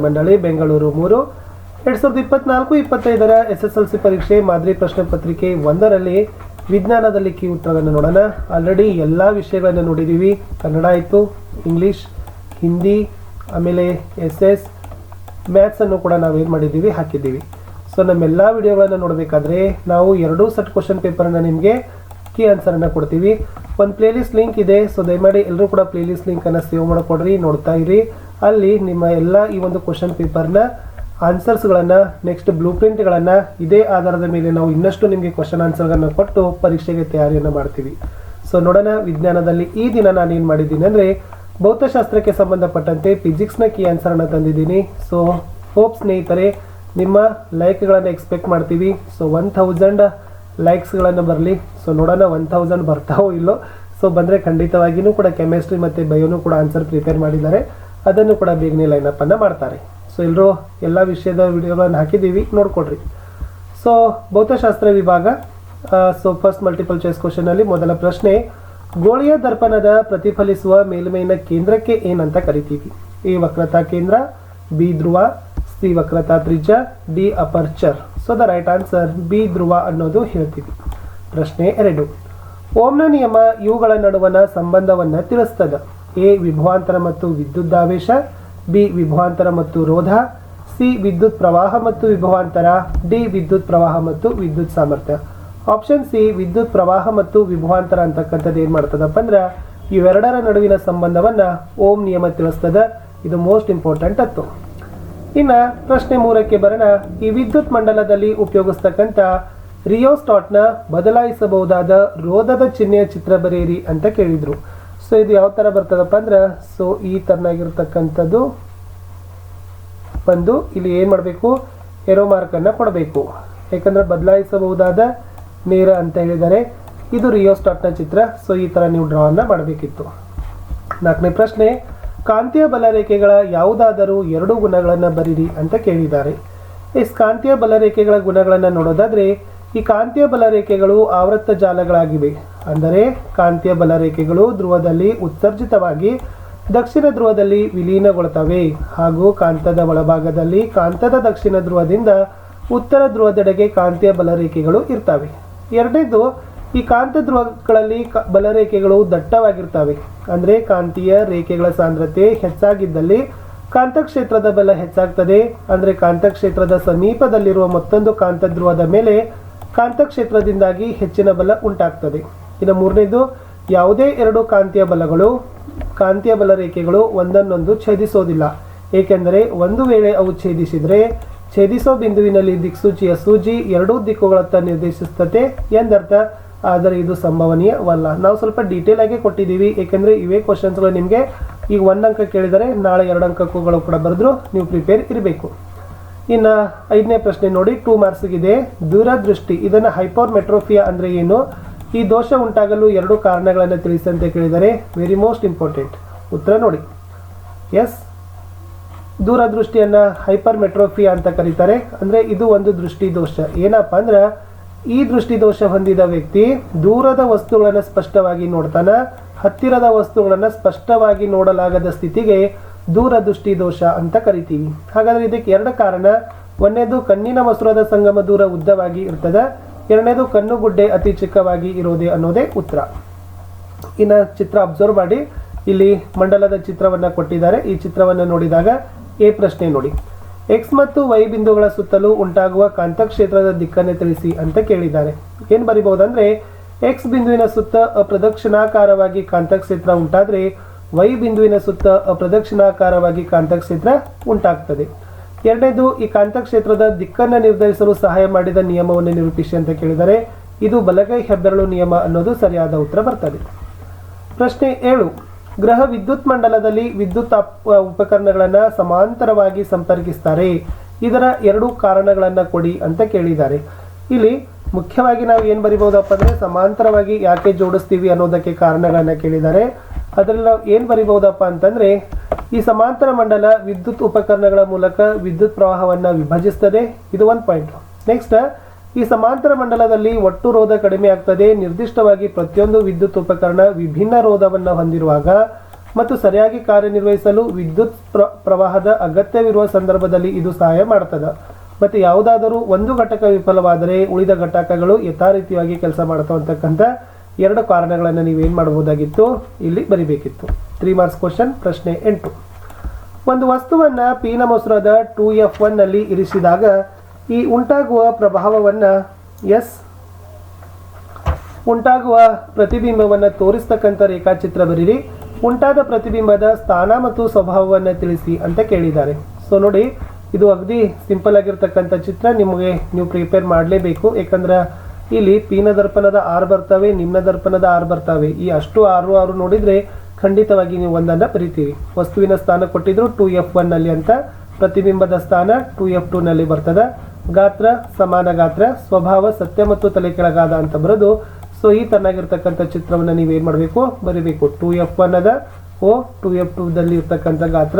ಮಂಡಳಿ ಬೆಂಗಳೂರು 3 2024-25 SSLC ಪರೀಕ್ಷೆ ಮಾದರಿ ಪ್ರಶ್ನೆ ಪತ್ರಿಕೆ 1ರಲ್ಲಿ ವಿಜ್ಞಾನದಲ್ಲಿ ಕೀ ಉತ್ತರಗಳನ್ನು ನೋಡೋಣ. ಆಲ್ರೆಡಿ ಎಲ್ಲ ವಿಷಯಗಳನ್ನು ನೋಡಿದ್ದೀವಿ. ಕನ್ನಡ ಆಯಿತು, ಇಂಗ್ಲೀಷ್, ಹಿಂದಿ, ಆಮೇಲೆ SS, ಮ್ಯಾಥ್ಸ್ ಅನ್ನು ಕೂಡ ನಾವೇನು ಮಾಡಿದ್ದೀವಿ ಹಾಕಿದ್ದೀವಿ. ಸೊ ನಮ್ಮೆಲ್ಲ ವಿಡಿಯೋಗಳನ್ನು ನೋಡಬೇಕಾದ್ರೆ ನಾವು 2 ಸೆಟ್ ಕ್ವಶನ್ ಪೇಪರನ್ನು ನಿಮಗೆ ಕೀ ಆನ್ಸರನ್ನು ಕೊಡ್ತೀವಿ. ಒಂದು ಪ್ಲೇಲಿಸ್ಟ್ ಲಿಂಕ್ ಇದೆ. ಸೊ ದಯಮಾಡಿ ಎಲ್ಲರೂ ಕೂಡ ಪ್ಲೇಲಿಸ್ಟ್ ಲಿಂಕನ್ನು ಸೇವ್ ಮಾಡಿಕೊಡ್ರಿ, ನೋಡ್ತಾ ಇರಿ. ಅಲ್ಲಿ ನಿಮ್ಮ ಎಲ್ಲ ಈ ಒಂದು ಕ್ವಶನ್ ಪೇಪರ್ನ ಆನ್ಸರ್ಸ್ಗಳನ್ನು, ನೆಕ್ಸ್ಟ್ ಬ್ಲೂ ಪ್ರಿಂಟ್ಗಳನ್ನು ಇದೇ ಆಧಾರದ ಮೇಲೆ ನಾವು ಇನ್ನಷ್ಟು ನಿಮಗೆ ಕ್ವಶನ್ ಆನ್ಸರ್ಗಳನ್ನು ಕೊಟ್ಟು ಪರೀಕ್ಷೆಗೆ ತಯಾರಿಯನ್ನು ಮಾಡ್ತೀವಿ. ಸೊ ನೋಡೋಣ, ವಿಜ್ಞಾನದಲ್ಲಿ ಈ ದಿನ ನಾನು ಏನು ಮಾಡಿದ್ದೀನಿ ಅಂದರೆ ಭೌತಶಾಸ್ತ್ರಕ್ಕೆ ಸಂಬಂಧಪಟ್ಟಂತೆ ಫಿಸಿಕ್ಸ್ನ ಕೀ ಆನ್ಸರನ್ನು ತಂದಿದ್ದೀನಿ. ಸೊ ಹೋಪ್ ಸ್ನೇಹಿತರೆ ನಿಮ್ಮ ಲೈಕ್ಗಳನ್ನು ಎಕ್ಸ್ಪೆಕ್ಟ್ ಮಾಡ್ತೀವಿ. ಸೊ 1000 ಲೈಕ್ಸ್ಗಳನ್ನು ಬರಲಿ. ಸೊ ನೋಡೋಣ 1000 ಬರ್ತಾವೋ ಇಲ್ಲೋ. ಸೊ ಬಂದರೆ ಖಂಡಿತವಾಗಿಯೂ ಕೂಡ ಕೆಮಿಸ್ಟ್ರಿ ಮತ್ತು ಬಯೋನು ಕೂಡ ಆನ್ಸರ್ ಪ್ರಿಪೇರ್ ಮಾಡಿದ್ದಾರೆ, ಅದನ್ನು ಕೂಡ ಬೇಗನೆ ಲೈನಪ್ಪನ್ನು ಮಾಡ್ತಾರೆ. ಸೊ ಎಲ್ಲರೂ ಎಲ್ಲ ವಿಷಯದ ವಿಡಿಯೋಗಳನ್ನು ಹಾಕಿದ್ದೀವಿ, ನೋಡ್ಕೊಡ್ರಿ. ಸೊ ಭೌತಶಾಸ್ತ್ರ ವಿಭಾಗ. ಸೊ ಫಸ್ಟ್ ಮಲ್ಟಿಪಲ್ ಚಾಯ್ಸ್ ಕ್ವಶನಲ್ಲಿ ಮೊದಲ ಪ್ರಶ್ನೆ, ಗೋಳೀಯ ದರ್ಪಣದ ಪ್ರತಿಫಲಿಸುವ ಮೇಲ್ಮೈನ ಕೇಂದ್ರಕ್ಕೆ ಏನಂತ ಕರಿತೀವಿ? ಎ ವಕ್ರತಾ ಕೇಂದ್ರ, ಬಿ ಧ್ರುವ, ಸಿ ವಕ್ರತಾ ತ್ರಿಜ್ಯ, d aperture. So the right answer b ಧ್ರುವ ಅನ್ನೋದು ಹೇಳ್ತೀವಿ. ಪ್ರಶ್ನೆ 2, ಓಮ್ನ ನಿಯಮ ಇವುಗಳ ನಡುವಣ ಸಂಬಂಧವನ್ನು ತಿಳಿಸ್ತದ? ಎ ವಿಭವಾಂತರ ಮತ್ತು ವಿದ್ಯುದ್ದಾವೇಶ, ಬಿ ವಿಭವಾಂತರ ಮತ್ತು ರೋಧ, ಸಿ ವಿದ್ಯುತ್ ಪ್ರವಾಹ ಮತ್ತು ವಿಭವಾಂತರ, ಡಿ ವಿದ್ಯುತ್ ಪ್ರವಾಹ ಮತ್ತು ವಿದ್ಯುತ್ ಸಾಮರ್ಥ್ಯ. ಆಪ್ಷನ್ ಸಿ ವಿದ್ಯುತ್ ಪ್ರವಾಹ ಮತ್ತು ವಿಭವಾಂತರ ಅಂತಕ್ಕಂಥದ್ದು ಏನು ಮಾಡ್ತದಪ್ಪ ಅಂದ್ರೆ ಇವೆರಡರ ನಡುವಿನ ಸಂಬಂಧವನ್ನು ಓಮ್ ನಿಯಮ ತಿಳಿಸ್ತದ. ಇದು ಮೋಸ್ಟ್ ಇಂಪಾರ್ಟೆಂಟ್ ಅತ್ತು. ಇನ್ನು ಪ್ರಶ್ನೆ 3ಕ್ಕೆ ಬರೋಣ. ಈ ವಿದ್ಯುತ್ ಮಂಡಲದಲ್ಲಿ ಉಪಯೋಗಿಸ್ತಕ್ಕಂಥ ರಿಯೋಸ್ಟಾಟ್ನ ಬದಲಾಯಿಸಬಹುದಾದ ರೋಧದ ಚಿಹ್ನೆಯ ಚಿತ್ರ ಬರೆಯಿರಿ ಅಂತ ಕೇಳಿದರು. ಸೊ ಇದು ಯಾವ ಥರ ಬರ್ತದಪ್ಪ ಅಂದ್ರೆ, ಸೊ ಈ ಥರನಾಗಿರ್ತಕ್ಕಂಥದ್ದು ಬಂದು ಇಲ್ಲಿ ಏನು ಮಾಡಬೇಕು, ಏರೋ ಮಾರ್ಕನ್ನು ಕೊಡಬೇಕು. ಯಾಕಂದರೆ ಬದಲಾಯಿಸಬಹುದಾದ ನೇರ ಅಂತ ಹೇಳಿದರೆ ಇದು ರಿಯೋಸ್ಟಾಟ್ನ ಚಿತ್ರ. ಸೊ ಈ ಥರ ನೀವು ಡ್ರಾವನ್ನು ಮಾಡಬೇಕಿತ್ತು. 4ನೇ ಪ್ರಶ್ನೆ, ಕಾಂತೀಯ ಬಲರೇಖೆಗಳ ಯಾವುದಾದರೂ 2 ಗುಣಗಳನ್ನು ಬರೀರಿ ಅಂತ ಕೇಳಿದ್ದಾರೆ. ಈ ಕಾಂತೀಯ ಬಲರೇಖೆಗಳ ಗುಣಗಳನ್ನು ನೋಡೋದಾದರೆ ಈ ಕಾಂತೀಯ ಬಲರೇಖೆಗಳು ಆವೃತ್ತ ಜಾಲಗಳಾಗಿವೆ. ಅಂದರೆ ಕಾಂತೀಯ ಬಲರೇಖೆಗಳು ಧ್ರುವದಲ್ಲಿ ಉತ್ಸರ್ಜಿತವಾಗಿ ದಕ್ಷಿಣ ಧ್ರುವದಲ್ಲಿ ವಿಲೀನಗೊಳ್ಳುತ್ತವೆ ಹಾಗೂ ಕಾಂತದ ಒಳಭಾಗದಲ್ಲಿ ಕಾಂತದ ದಕ್ಷಿಣ ಧ್ರುವದಿಂದ ಉತ್ತರ ಧ್ರುವದೆಡೆಗೆ ಕಾಂತೀಯ ಬಲರೇಖೆಗಳು ಇರ್ತವೆ. ಎರಡನೇದು, ಈ ಕಾಂತ ಧ್ರುವಗಳಲ್ಲಿ ಬಲರೇಖೆಗಳು ದಟ್ಟವಾಗಿರ್ತವೆ. ಅಂದರೆ ಕಾಂತೀಯ ರೇಖೆಗಳ ಸಾಂದ್ರತೆ ಹೆಚ್ಚಾಗಿದ್ದಲ್ಲಿ ಕಾಂತಕ್ಷೇತ್ರದ ಬಲ ಹೆಚ್ಚಾಗ್ತದೆ. ಅಂದರೆ ಕಾಂತಕ್ಷೇತ್ರದ ಸಮೀಪದಲ್ಲಿರುವ ಮತ್ತೊಂದು ಕಾಂತ ಧ್ರುವದ ಮೇಲೆ ಕಾಂತಕ್ಷೇತ್ರದಿಂದಾಗಿ ಹೆಚ್ಚಿನ ಬಲ ಉಂಟಾಗ್ತದೆ. ಇನ್ನು 3ನೇದು, ಯಾವುದೇ 2 ಕಾಂತೀಯ ಬಲಗಳು ಕಾಂತೀಯ ಬಲರೇಖೆಗಳು ಒಂದನ್ನೊಂದು ಛೇದಿಸೋದಿಲ್ಲ. ಏಕೆಂದರೆ ಒಂದು ವೇಳೆ ಅವು ಛೇದಿಸಿದರೆ ಛೇದಿಸೋ ಬಿಂದುವಿನಲ್ಲಿ ದಿಕ್ಸೂಚಿಯ ಸೂಜಿ 2 ದಿಕ್ಕುಗಳತ್ತ ನಿರ್ದೇಶಿಸುತ್ತದೆ ಎಂದರ್ಥ. ಆದರೆ ಇದು ಸಂಭವನೀಯವಲ್ಲ. ನಾವು ಸ್ವಲ್ಪ ಡೀಟೇಲ್ ಆಗಿ ಕೊಟ್ಟಿದ್ದೀವಿ, ಏಕೆಂದರೆ ಇವೇ ಕ್ವಶನ್ಸ್ಗಳು ನಿಮಗೆ ಈಗ 1 ಅಂಕ ಕೇಳಿದರೆ ನಾಳೆ 2 ಅಂಕಗಳು ಕೂಡ ಬರೆದ್ರು ನೀವು ಪ್ರಿಪೇರ್ ಇರಬೇಕು. ಇನ್ನು 5ನೇ ಪ್ರಶ್ನೆ ನೋಡಿ, 2 ಮಾರ್ಕ್ಸ್ಗಿದೆ. ದೂರದೃಷ್ಟಿ, ಇದನ್ನು ಹೈಪರ್ಮೆಟ್ರೋಫಿಯಾ ಅಂದರೆ ಏನು? ಈ ದೋಷ ಉಂಟಾಗಲು 2 ಕಾರಣಗಳನ್ನು ತಿಳಿಸಿ ಅಂತ ಕೇಳಿದರೆ ವೆರಿ ಮೋಸ್ಟ್ ಇಂಪಾರ್ಟೆಂಟ್. ಉತ್ತರ ನೋಡಿ, ಎಸ್, ದೂರದೃಷ್ಟಿಯನ್ನು ಹೈಪರ್ಮೆಟ್ರೋಫಿಯಾ ಅಂತ ಕರೀತಾರೆ. ಅಂದರೆ ಇದು ಒಂದು ದೃಷ್ಟಿ ದೋಷ. ಏನಪ್ಪ ಅಂದ್ರೆ ಈ ದೃಷ್ಟಿ ದೋಷ ಹೊಂದಿದ ವ್ಯಕ್ತಿ ದೂರದ ವಸ್ತುಗಳನ್ನು ಸ್ಪಷ್ಟವಾಗಿ ನೋಡ್ತಾನೆ, ಹತ್ತಿರದ ವಸ್ತುಗಳನ್ನು ಸ್ಪಷ್ಟವಾಗಿ ನೋಡಲಾಗದ ಸ್ಥಿತಿಗೆ ದೂರದೃಷ್ಟಿ ದೋಷ ಅಂತ ಕರಿತೀವಿ. ಹಾಗಾದರೆ ಇದಕ್ಕೆ 2 ಕಾರಣ. ಒಂದನೇದು, ಕಣ್ಣಿನ ಮಸೂರದ ಸಂಗಮ ದೂರ ಉದ್ದವಾಗಿ ಇರ್ತದೆ. ಎರಡನೇದು, ಕಣ್ಣುಗುಡ್ಡೆ ಅತಿ ಚಿಕ್ಕವಾಗಿ ಇರೋದೇ ಅನ್ನೋದೇ ಉತ್ತರ. ಇನ್ನು ಚಿತ್ರ ಅಬ್ಸರ್ವ್ ಮಾಡಿ, ಇಲ್ಲಿ ಮಂಡಲದ ಚಿತ್ರವನ್ನು ಕೊಟ್ಟಿದ್ದಾರೆ. ಈ ಚಿತ್ರವನ್ನು ನೋಡಿದಾಗ ಎ ಪ್ರಶ್ನೆ ನೋಡಿ, ಎಕ್ಸ್ ಮತ್ತು ವೈ ಬಿಂದುಗಳ ಸುತ್ತಲೂ ಉಂಟಾಗುವ ಕಾಂತಕ್ಷೇತ್ರದ ದಿಕ್ಕನ್ನು ತಿಳಿಸಿ ಅಂತ ಕೇಳಿದ್ದಾರೆ. ಏನು ಬರಿಬಹುದಂದ್ರೆ, ಎಕ್ಸ್ ಬಿಂದುವಿನ ಸುತ್ತ ಅಪ್ರದಕ್ಷಿಣಾಕಾರವಾಗಿ ಕಾಂತಕ್ಷೇತ್ರ ಉಂಟಾದರೆ ವೈ ಬಿಂದುವಿನ ಸುತ್ತ ಅಪ್ರದಕ್ಷಿಣಾಕಾರವಾಗಿ ಕಾಂತಕ್ಷೇತ್ರ ಉಂಟಾಗ್ತದೆ. ಎರಡನೇದು, ಈ ಕಾಂತಕ್ಷೇತ್ರದ ದಿಕ್ಕನ್ನು ನಿರ್ಧರಿಸಲು ಸಹಾಯ ಮಾಡಿದ ನಿಯಮವನ್ನು ನಿರೂಪಿಸಿ ಅಂತ ಕೇಳಿದರೆ ಇದು ಬಲಗೈ ಹೆಬ್ಬೆರಳು ನಿಯಮ ಅನ್ನೋದು ಸರಿಯಾದ ಉತ್ತರ ಬರ್ತದೆ. ಪ್ರಶ್ನೆ 7, ಗ್ರಹ ವಿದ್ಯುತ್ ಮಂಡಲದಲ್ಲಿ ವಿದ್ಯುತ್ ಉಪಕರಣಗಳನ್ನು ಸಮಾಂತರವಾಗಿ ಸಂಪರ್ಕಿಸ್ತಾರೆ. ಇದರ 2 ಕಾರಣಗಳನ್ನು ಕೊಡಿ ಅಂತ ಕೇಳಿದ್ದಾರೆ. ಇಲ್ಲಿ ಮುಖ್ಯವಾಗಿ ನಾವು ಏನು ಬರಿಬಹುದಪ್ಪ ಅಂದರೆ ಸಮಾಂತರವಾಗಿ ಯಾಕೆ ಜೋಡಿಸ್ತೀವಿ ಅನ್ನೋದಕ್ಕೆ ಕಾರಣಗಳನ್ನು ಕೇಳಿದ್ದಾರೆ. ಅದರಲ್ಲಿ ನಾವು ಏನು ಬರಿಬಹುದಪ್ಪ ಅಂತಂದರೆ ಈ ಸಮಾಂತರ ಮಂಡಲ ವಿದ್ಯುತ್ ಉಪಕರಣಗಳ ಮೂಲಕ ವಿದ್ಯುತ್ ಪ್ರವಾಹವನ್ನು ವಿಭಜಿಸ್ತದೆ. ಇದು 1 ಪಾಯಿಂಟ್. ನೆಕ್ಸ್ಟ್, ಈ ಸಮಾಂತರ ಮಂಡಲದಲ್ಲಿ ಒಟ್ಟು ರೋಧ ಕಡಿಮೆ ಆಗ್ತದೆ. ನಿರ್ದಿಷ್ಟವಾಗಿ ಪ್ರತಿಯೊಂದು ವಿದ್ಯುತ್ ಉಪಕರಣ ವಿಭಿನ್ನ ರೋಧವನ್ನು ಹೊಂದಿರುವಾಗ ಮತ್ತು ಸರಿಯಾಗಿ ಕಾರ್ಯನಿರ್ವಹಿಸಲು ವಿದ್ಯುತ್ ಪ್ರವಾಹದ ಅಗತ್ಯವಿರುವ ಸಂದರ್ಭದಲ್ಲಿ ಇದು ಸಹಾಯ ಮಾಡ್ತದೆ. ಮತ್ತು ಯಾವುದಾದರೂ ಒಂದು ಘಟಕ ವಿಫಲವಾದರೆ ಉಳಿದ ಘಟಕಗಳು ಯಥಾರೀತಿಯಾಗಿ ಕೆಲಸ ಮಾಡ್ತಾವೆ ಅಂತಕ್ಕಂಥ ಎರಡು ಕಾರಣಗಳನ್ನು ನೀವೇನು ಮಾಡಬಹುದಾಗಿತ್ತು, ಇಲ್ಲಿ ಬರಿಬೇಕಿತ್ತು. 3 ಮಾರ್ಕ್ಸ್ ಕ್ವಶನ್. ಪ್ರಶ್ನೆ 8. ಒಂದು ವಸ್ತುವನ್ನು ಪಿನ ಮೊಸರದ 2F1 ನಲ್ಲಿ ಇರಿಸಿದಾಗ ಈ ಉಂಟಾಗುವ ಪ್ರಭಾವವನ್ನು ಉಂಟಾಗುವ ಪ್ರತಿಬಿಂಬವನ್ನು ತೋರಿಸ್ತಕ್ಕಂಥ ರೇಖಾಚಿತ್ರ ಬರೀರಿ. ಉಂಟಾದ ಪ್ರತಿಬಿಂಬದ ಸ್ಥಾನ ಮತ್ತು ಸ್ವಭಾವವನ್ನು ತಿಳಿಸಿ ಅಂತ ಕೇಳಿದ್ದಾರೆ. ಸೊ ನೋಡಿ, ಇದು ಅಗದಿ ಸಿಂಪಲ್ ಆಗಿರ್ತಕ್ಕಂಥ ಚಿತ್ರ. ನಿಮಗೆ ನೀವು ಪ್ರಿಪೇರ್ ಮಾಡಲೇಬೇಕು. ಯಾಕಂದ್ರೆ ಇಲ್ಲಿ ಪಿನ ದರ್ಪಣದ 6 ಬರ್ತವೆ, ನಿಮ್ನ ದರ್ಪಣದ 6 ಬರ್ತವೆ. ಈ ಅಷ್ಟು 6 ನೋಡಿದರೆ ಖಂಡಿತವಾಗಿ ನೀವು ಒಂದನ್ನು ಬರಿತೀವಿ. ವಸ್ತುವಿನ ಸ್ಥಾನ ಕೊಟ್ಟಿದ್ರು 2F1 ನಲ್ಲಿ ಅಂತ, ಪ್ರತಿಬಿಂಬದ ಸ್ಥಾನ 2F2 ನಲ್ಲಿ ಬರ್ತದೆ. ಗಾತ್ರ ಸಮಾನ ಗಾತ್ರ, ಸ್ವಭಾವ ಸತ್ಯ ಮತ್ತು ತಲೆ ಕೆಳಗಾದ ಅಂತ ಬರೋದು. ಸೊ ಈ ತನ್ನಾಗಿರ್ತಕ್ಕಂಥ ಚಿತ್ರವನ್ನು ನೀವೇನು ಮಾಡಬೇಕು, ಬರಿಬೇಕು. 2F1 ಅದ, 2F2 ದಲ್ಲಿ ಇರ್ತಕ್ಕಂಥ ಗಾತ್ರ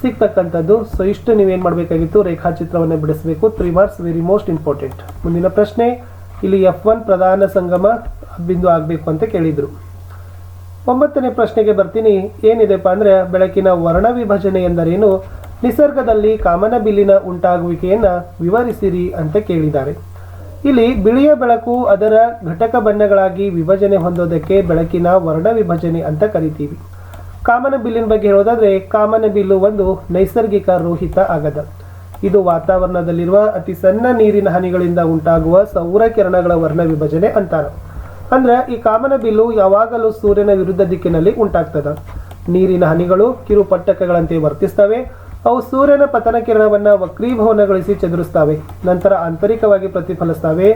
ಸಿಗ್ತಕ್ಕಂಥದ್ದು. ಸೊ ಇಷ್ಟು ನೀವೇನು ಮಾಡಬೇಕಾಗಿತ್ತು, ರೇಖಾಚಿತ್ರವನ್ನು ಬಿಡಿಸಬೇಕು. 3 ಮಾರ್ಕ್ಸ್, ವೆರಿ ಮೋಸ್ಟ್ ಇಂಪಾರ್ಟೆಂಟ್. ಮುಂದಿನ ಪ್ರಶ್ನೆ, ಇಲ್ಲಿ F1 ಪ್ರಧಾನ ಸಂಗಮ ಬಿಂದು ಆಗಬೇಕು ಅಂತ ಕೇಳಿದರು. 9ನೇ ಪ್ರಶ್ನೆಗೆ ಬರ್ತೀನಿ. ಏನಿದೆಪ್ಪ ಅಂದರೆ, ಬೆಳಕಿನ ವರ್ಣ ವಿಭಜನೆ ಎಂದರೇನು, ನಿಸರ್ಗದಲ್ಲಿ ಕಾಮನಬಿಲ್ಲಿನ ಉಂಟಾಗುವಿಕೆಯನ್ನು ವಿವರಿಸಿರಿ ಅಂತ ಕೇಳಿದ್ದಾರೆ. ಇಲ್ಲಿ ಬಿಳಿಯ ಬೆಳಕು ಅದರ ಘಟಕ ಬಣ್ಣಗಳಾಗಿ ವಿಭಜನೆ ಹೊಂದೋದಕ್ಕೆ ಬೆಳಕಿನ ವರ್ಣ ವಿಭಜನೆ ಅಂತ ಕರಿತೀವಿ. ಕಾಮನಬಿಲ್ಲಿನ ಬಗ್ಗೆ ಹೇಳೋದಾದ್ರೆ, ಕಾಮನಬಿಲ್ಲು ಒಂದು ನೈಸರ್ಗಿಕ ರೋಹಿತ ಆಗದ. ಇದು ವಾತಾವರಣದಲ್ಲಿರುವ ಅತಿ ಸಣ್ಣ ನೀರಿನ ಹನಿಗಳಿಂದ ಉಂಟಾಗುವ ಸೌರ ಕಿರಣಗಳ ವರ್ಣ ವಿಭಜನೆ ಅಂತಾರ. ಅಂದ್ರೆ ಈ ಕಾಮನಬಿಲ್ಲು ಯಾವಾಗಲೂ ಸೂರ್ಯನ ವಿರುದ್ಧ ದಿಕ್ಕಿನಲ್ಲಿ ಉಂಟಾಗ್ತದೆ. ನೀರಿನ ಹನಿಗಳು ಕಿರುಪಟ್ಟಕಗಳಂತೆ ವರ್ತಿಸ್ತವೆ. ಅವು ಸೂರ್ಯನ ಪತನ ಕಿರಣವನ್ನು ವಕ್ರೀಭವನಗೊಳಿಸಿ ಚದುರಿಸ್ತವೆ, ನಂತರ ಆಂತರಿಕವಾಗಿ ಪ್ರತಿಫಲಿಸ್ತವೆ.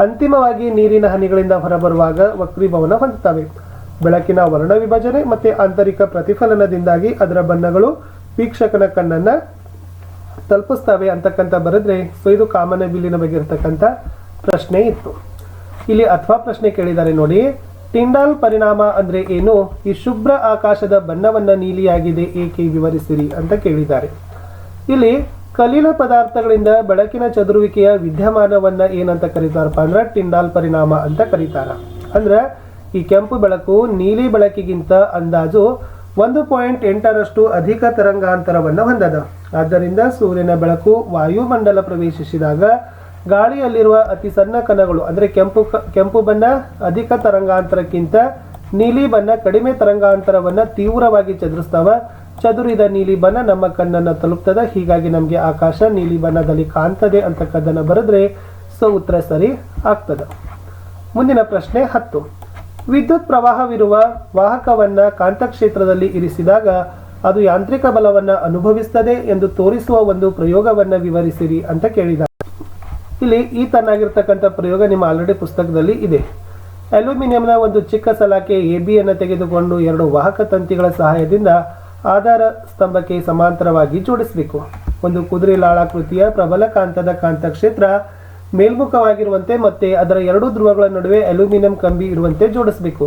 ಅಂತಿಮವಾಗಿ ನೀರಿನ ಹನಿಗಳಿಂದ ಹೊರಬರುವಾಗ ವಕ್ರೀಭವನ ಹೊಂದುತ್ತವೆ. ಬೆಳಕಿನ ವರ್ಣ ವಿಭಜನೆ ಮತ್ತು ಆಂತರಿಕ ಪ್ರತಿಫಲನದಿಂದಾಗಿ ಅದರ ಬಣ್ಣಗಳು ವೀಕ್ಷಕನ ಕಣ್ಣನ್ನು ತಲುಪಿಸ್ತವೆ ಅಂತಕ್ಕಂಥ ಬರೆದ್ರೆ, ಸೊ ಇದು ಕಾಮನಬಿಲ್ಲಿನ ಬಗ್ಗೆ ಇರತಕ್ಕಂಥ ಪ್ರಶ್ನೆ ಇತ್ತು. ಇಲ್ಲಿ ಅಥವಾ ಪ್ರಶ್ನೆ ಕೇಳಿದ್ದಾರೆ ನೋಡಿ, ಟಿಂಡಾಲ್ ಪರಿಣಾಮ ಅಂದ್ರೆ ಏನು, ಈ ಶುಭ್ರ ಆಕಾಶದ ಬಣ್ಣವನ್ನ ನೀಲಿಯಾಗಿದೆ ಏಕೆ ವಿವರಿಸಿರಿ ಅಂತ ಕೇಳಿದ್ದಾರೆ. ಇಲ್ಲಿ ಕಲಿಲ ಪದಾರ್ಥಗಳಿಂದ ಬೆಳಕಿನ ಚದುರುವಿಕೆಯ ವಿದ್ಯಮಾನವನ್ನ ಏನಂತ ಕರೀತಾರಪ್ಪ ಅಂದ್ರೆ ಟಿಂಡಾಲ್ ಪರಿಣಾಮ ಅಂತ ಕರೀತಾರ. ಅಂದ್ರೆ ಈ ಕೆಂಪು ಬೆಳಕು ನೀಲಿ ಬೆಳಕಿಗಿಂತ ಅಂದಾಜು 1.8ರಷ್ಟು ಅಧಿಕ ತರಂಗಾಂತರವನ್ನು ಹೊಂದದ. ಆದ್ದರಿಂದ ಸೂರ್ಯನ ಬೆಳಕು ವಾಯುಮಂಡಲ ಪ್ರವೇಶಿಸಿದಾಗ ಗಾಳಿಯಲ್ಲಿರುವ ಅತಿ ಸಣ್ಣ ಕಣಗಳು ಅಂದರೆ ಕೆಂಪು ಬಣ್ಣ ಅಧಿಕ ತರಂಗಾಂತರಕ್ಕಿಂತ ನೀಲಿ ಬಣ್ಣ ಕಡಿಮೆ ತರಂಗಾಂತರವನ್ನು ತೀವ್ರವಾಗಿ ಚದುರಿಸ್ತಾವ. ಚದುರಿದ ನೀಲಿ ಬಣ್ಣ ನಮ್ಮ ಕಣ್ಣನ್ನು ತಲುಪ್ತದೆ. ಹೀಗಾಗಿ ನಮಗೆ ಆಕಾಶ ನೀಲಿ ಬಣ್ಣದಲ್ಲಿ ಕಾಣ್ತದೆ ಅಂತಕ್ಕದ್ದನ್ನು ಬರೆದ್ರೆ ಸೊ ಉತ್ತರ ಸರಿ ಆಗ್ತದೆ. ಮುಂದಿನ ಪ್ರಶ್ನೆ 10. ವಿದ್ಯುತ್ ಪ್ರವಾಹವಿರುವ ವಾಹಕವನ್ನ ಕಾಂತಕ್ಷೇತ್ರದಲ್ಲಿ ಇರಿಸಿದಾಗ ಅದು ಯಾಂತ್ರಿಕ ಬಲವನ್ನು ಅನುಭವಿಸುತ್ತದೆ ಎಂದು ತೋರಿಸುವ ಒಂದು ಪ್ರಯೋಗವನ್ನು ವಿವರಿಸಿರಿ ಅಂತ ಕೇಳಿದ. ಇಲ್ಲಿ ಈ ತನ್ನಾಗಿರ್ತಕ್ಕಂಥ ಪ್ರಯೋಗ ನಿಮ್ಮ ಆಲ್ರೆಡಿ ಪುಸ್ತಕದಲ್ಲಿ ಇದೆ. ಅಲ್ಯೂಮಿನಿಯಂನ ಒಂದು ಚಿಕ್ಕ ಸಲಾಕೆ ಎಬಿಯನ್ನು ತೆಗೆದುಕೊಂಡು 2 ವಾಹಕ ತಂತಿಗಳ ಸಹಾಯದಿಂದ ಆಧಾರ ಸ್ತಂಭಕ್ಕೆ ಸಮಾಂತರವಾಗಿ ಜೋಡಿಸಬೇಕು. ಒಂದು ಕುದುರೆ ಲಾಳಾಕೃತಿಯ ಪ್ರಬಲ ಕಾಂತದ ಕಾಂತಕ್ಷೇತ್ರ ಮೇಲ್ಮುಖವಾಗಿರುವಂತೆ ಮತ್ತೆ ಅದರ 2 ಧ್ರುವಗಳ ನಡುವೆ ಅಲ್ಯೂಮಿನಿಯಂ ಕಂಬಿ ಇರುವಂತೆ ಜೋಡಿಸಬೇಕು.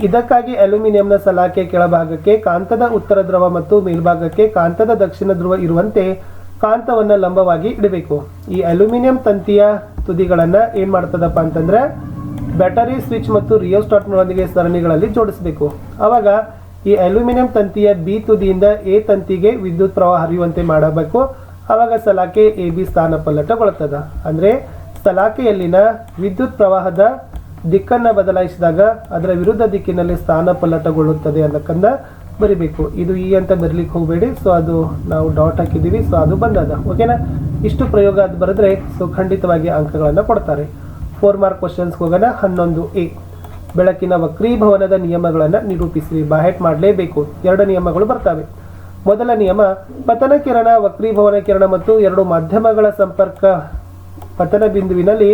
ಇದಕ್ಕಾಗಿ ಅಲ್ಯೂಮಿನಿಯಂನ ಸಲಾಕೆ ಕೆಳಭಾಗಕ್ಕೆ ಕಾಂತದ ಉತ್ತರ ಧ್ರುವ ಮತ್ತು ಮೇಲ್ಭಾಗಕ್ಕೆ ಕಾಂತದ ದಕ್ಷಿಣ ಧ್ರುವ ಇರುವಂತೆ ಕಾಂತವನ್ನು ಲಂಬವಾಗಿ ಇಡಬೇಕು. ಈ ಅಲ್ಯೂಮಿನಿಯಂ ತಂತಿಯ ತುದಿಗಳನ್ನು ಏನ್ ಮಾಡ್ತದಪ್ಪ ಅಂತಂದ್ರೆ ಬ್ಯಾಟರಿ ಸ್ವಿಚ್ ಮತ್ತು ರಿಯೋಸ್ಟಾಟ್ನೊಂದಿಗೆ ಸರಣಿಗಳಲ್ಲಿ ಜೋಡಿಸಬೇಕು. ಅವಾಗ ಈ ಅಲ್ಯೂಮಿನಿಯಂ ತಂತಿಯ ಬಿ ತುದಿಯಿಂದ ಎ ತಂತಿಗೆ ವಿದ್ಯುತ್ ಪ್ರವಾಹ ಹರಿಯುವಂತೆ ಮಾಡಬೇಕು. ಅವಾಗ ಸಲಾಕೆ ಎ ಬಿ ಸ್ಥಾನ ಪಲ್ಲಟಗೊಳ್ಳುತ್ತದೆ. ಅಂದ್ರೆ ಸಲಾಕೆಯಲ್ಲಿನ ವಿದ್ಯುತ್ ಪ್ರವಾಹದ ದಿಕ್ಕನ್ನು ಬದಲಾಯಿಸಿದಾಗ ಅದರ ವಿರುದ್ಧ ದಿಕ್ಕಿನಲ್ಲಿ ಸ್ಥಾನ ಪಲ್ಲಟಗೊಳ್ಳುತ್ತದೆ ಅನ್ನಕ್ಕಂದ ಬರಿಬೇಕು. ಇದು ಈ ಅಂತ ಬರಲಿಕ್ಕೆ ಹೋಗಬೇಡಿ. ಸೊ ಅದು ನಾವು ಡಾಟ್ ಹಾಕಿದ್ದೀವಿ. ಸೊ ಅದು ಬಂದದ. ಓಕೆನಾ? ಇಷ್ಟು ಪ್ರಯೋಗ ಅದು ಬರೆದ್ರೆ ಸೊ ಖಂಡಿತವಾಗಿ ಅಂಕಗಳನ್ನು ಕೊಡ್ತಾರೆ. 4 ಮಾರ್ಕ್ ಕ್ವಶನ್ಸ್ ಹೋಗೋಣ. 11A, ಬೆಳಕಿನ ವಕ್ರೀಭವನದ ನಿಯಮಗಳನ್ನು ನಿರೂಪಿಸಿ. ಬಾಹೆಟ್ ಮಾಡಲೇಬೇಕು. 2 ನಿಯಮಗಳು ಬರ್ತವೆ. ಮೊದಲ ನಿಯಮ, ಪತನ ಕಿರಣ, ವಕ್ರೀಭವನ ಕಿರಣ ಮತ್ತು 2 ಮಾಧ್ಯಮಗಳ ಸಂಪರ್ಕ ಪತನ ಬಿಂದುವಿನಲ್ಲಿ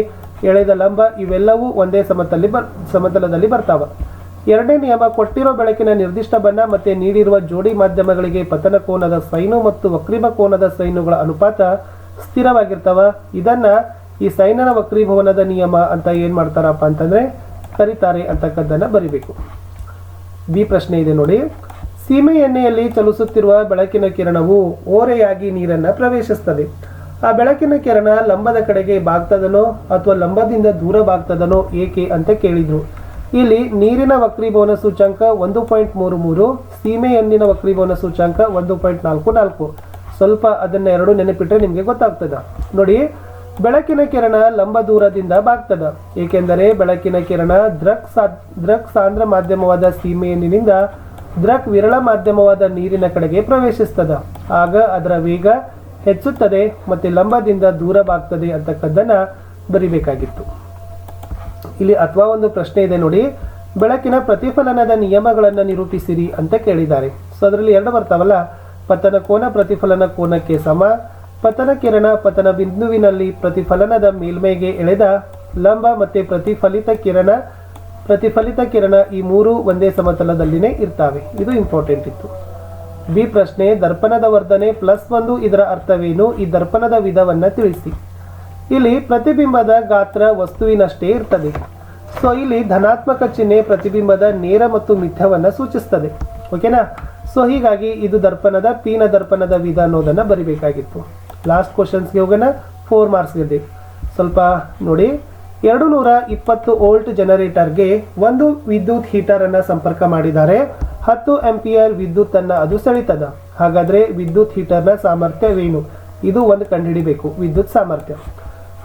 ಎಳೆದ ಲಂಬ ಇವೆಲ್ಲವೂ ಒಂದೇ ಸಮತಲದಲ್ಲಿ ಬರ್ತಾವ. 2ನೇ ನಿಯಮ, ಕೊಟ್ಟಿರೋ ಬೆಳಕಿನ ನಿರ್ದಿಷ್ಟ ಬಣ್ಣ ಮತ್ತೆ ನೀಡಿರುವ ಜೋಡಿ ಮಾಧ್ಯಮಗಳಿಗೆ ಪತನ ಕೋನದ ಸೈನು ಮತ್ತು ವಕ್ರೀಭ ಕೋನದ ಸೈನುಗಳ ಅನುಪಾತ ಸ್ಥಿರವಾಗಿರ್ತಾವ. ಇದನ್ನ ಈ ಸೈನನ ವಕ್ರೀಭವನದ ನಿಯಮ ಅಂತ ಏನ್ ಮಾಡ್ತಾರಪ್ಪ ಅಂತಂದ್ರೆ ಕರೀತಾರೆ ಅಂತಕ್ಕದ್ದನ್ನ ಬರಿಬೇಕು. ಬಿ ಪ್ರಶ್ನೆ ಇದೆ ನೋಡಿ. ಸೀಮೆ ಎಣ್ಣೆಯಲ್ಲಿ ಚಲಿಸುತ್ತಿರುವ ಬೆಳಕಿನ ಕಿರಣವು ಓರೆಯಾಗಿ ನೀರನ್ನು ಪ್ರವೇಶಿಸುತ್ತದೆ. ಆ ಬೆಳಕಿನ ಕಿರಣ ಲಂಬದ ಕಡೆಗೆ ಬಾಗ್ತದನೋ ಅಥವಾ ಲಂಬದಿಂದ ದೂರ ಬಾಗ್ತದನೋ ಏಕೆ ಅಂತ ಕೇಳಿದ್ರು. ಇಲ್ಲಿ ನೀರಿನ ವಕ್ರೀಭವನ ಸೂಚ್ಯಂಕ 1.33, ಸೀಮೆಎಣ್ಣಿನ ವಕ್ರೀಭವನ ಸೂಚ್ಯಂಕ 1.44. ಸ್ವಲ್ಪ ಅದನ್ನ ಎರಡು ನೆನಪಿಟ್ಟರೆ ನಿಮಗೆ ಗೊತ್ತಾಗ್ತದ. ನೋಡಿ, ಬೆಳಕಿನ ಕಿರಣ ಲಂಬ ದೂರದಿಂದ ಬಾಗ್ತದ, ಏಕೆಂದರೆ ಬೆಳಕಿನ ಕಿರಣ ದೃಕ್ ಸಾಂದ್ರ ಮಾಧ್ಯಮವಾದ ಸೀಮೆಎಣ್ಣಿನಿಂದ ದೃಕ್ ವಿರಳ ಮಾಧ್ಯಮವಾದ ನೀರಿನ ಕಡೆಗೆ ಪ್ರವೇಶಿಸ್ತದ. ಆಗ ಅದರ ವೇಗ ಹೆಚ್ಚುತ್ತದೆ ಮತ್ತೆ ಲಂಬದಿಂದ ದೂರ ಬಾಗ್ತದೆ ಅಂತಕ್ಕದ್ದನ್ನ ಬರಿಬೇಕಾಗಿತ್ತು. ಇಲ್ಲಿ ಅಥವಾ ಒಂದು ಪ್ರಶ್ನೆ ಇದೆ ನೋಡಿ, ಬೆಳಕಿನ ಪ್ರತಿಫಲನದ ನಿಯಮಗಳನ್ನು ನಿರೂಪಿಸಿರಿ ಅಂತ ಕೇಳಿದ್ದಾರೆ. ಸೊ ಅದರಲ್ಲಿ ಎರಡು ಬರ್ತಾವಲ್ಲ, ಪತನ ಕೋನ ಪ್ರತಿಫಲನ ಕೋನಕ್ಕೆ ಸಮ, ಪತನ ಕಿರಣ ಪತನ ಬಿಂದುವಿನಲ್ಲಿ ಪ್ರತಿಫಲನದ ಮೇಲ್ಮೈಗೆ ಎಳೆದ ಲಂಬ ಮತ್ತೆ ಪ್ರತಿಫಲಿತ ಕಿರಣ ಈ ಮೂರು ಒಂದೇ ಸಮತಲದಲ್ಲಿನೇ ಇರ್ತಾವೆ. ಇದು ಇಂಪಾರ್ಟೆಂಟ್ ಇತ್ತು. ಬಿ ಪ್ರಶ್ನೆ, ದರ್ಪಣದ ವರ್ಧನೆ +1 ಇದರ ಅರ್ಥವೇನು? ಈ ದರ್ಪಣದ ವಿಧವನ್ನ ತಿಳಿಸಿ. ಇಲ್ಲಿ ಪ್ರತಿಬಿಂಬದ ಗಾತ್ರ ವಸ್ತುವಿನಷ್ಟೇ ಇರ್ತದೆ. ಸೊ ಇಲ್ಲಿ ಧನಾತ್ಮಕ ಚಿಹ್ನೆ ಪ್ರತಿಬಿಂಬದ ನೇರ ಮತ್ತು ಮಿಥ್ಯವನ್ನ ಸೂಚಿಸ್ತದೆ. ಓಕೆನಾ? ಸೊ ಹೀಗಾಗಿ ಇದು ದರ್ಪಣದ ಪಿನ ದರ್ಪಣದ ವಿಧ ಅನ್ನೋದನ್ನ ಬರಿಬೇಕಾಗಿತ್ತು. ಲಾಸ್ಟ್ ಕ್ವಶನ್ಸ್ಗೆ ಹೋಗೋಣ. 4 ಮಾರ್ಕ್ಸ್ ಇದೆ. ಸ್ವಲ್ಪ ನೋಡಿ, 220 ವೋಲ್ಟ್ ಜನರೇಟರ್ಗೆ ಒಂದು ವಿದ್ಯುತ್ ಹೀಟರ್ ಅನ್ನ ಸಂಪರ್ಕ ಮಾಡಿದ್ದಾರೆ. 10 ಆಂಪಿಯರ್ ವಿದ್ಯುತ್ ಅನ್ನ ಅದು ಸೆಳಿತದ. ಹಾಗಾದ್ರೆ ವಿದ್ಯುತ್ ಹೀಟರ್ನ ಸಾಮರ್ಥ್ಯವೇನು? ಇದು ಒಂದು ಕಂಡುಹಿಡಿಬೇಕು, ವಿದ್ಯುತ್ ಸಾಮರ್ಥ್ಯ.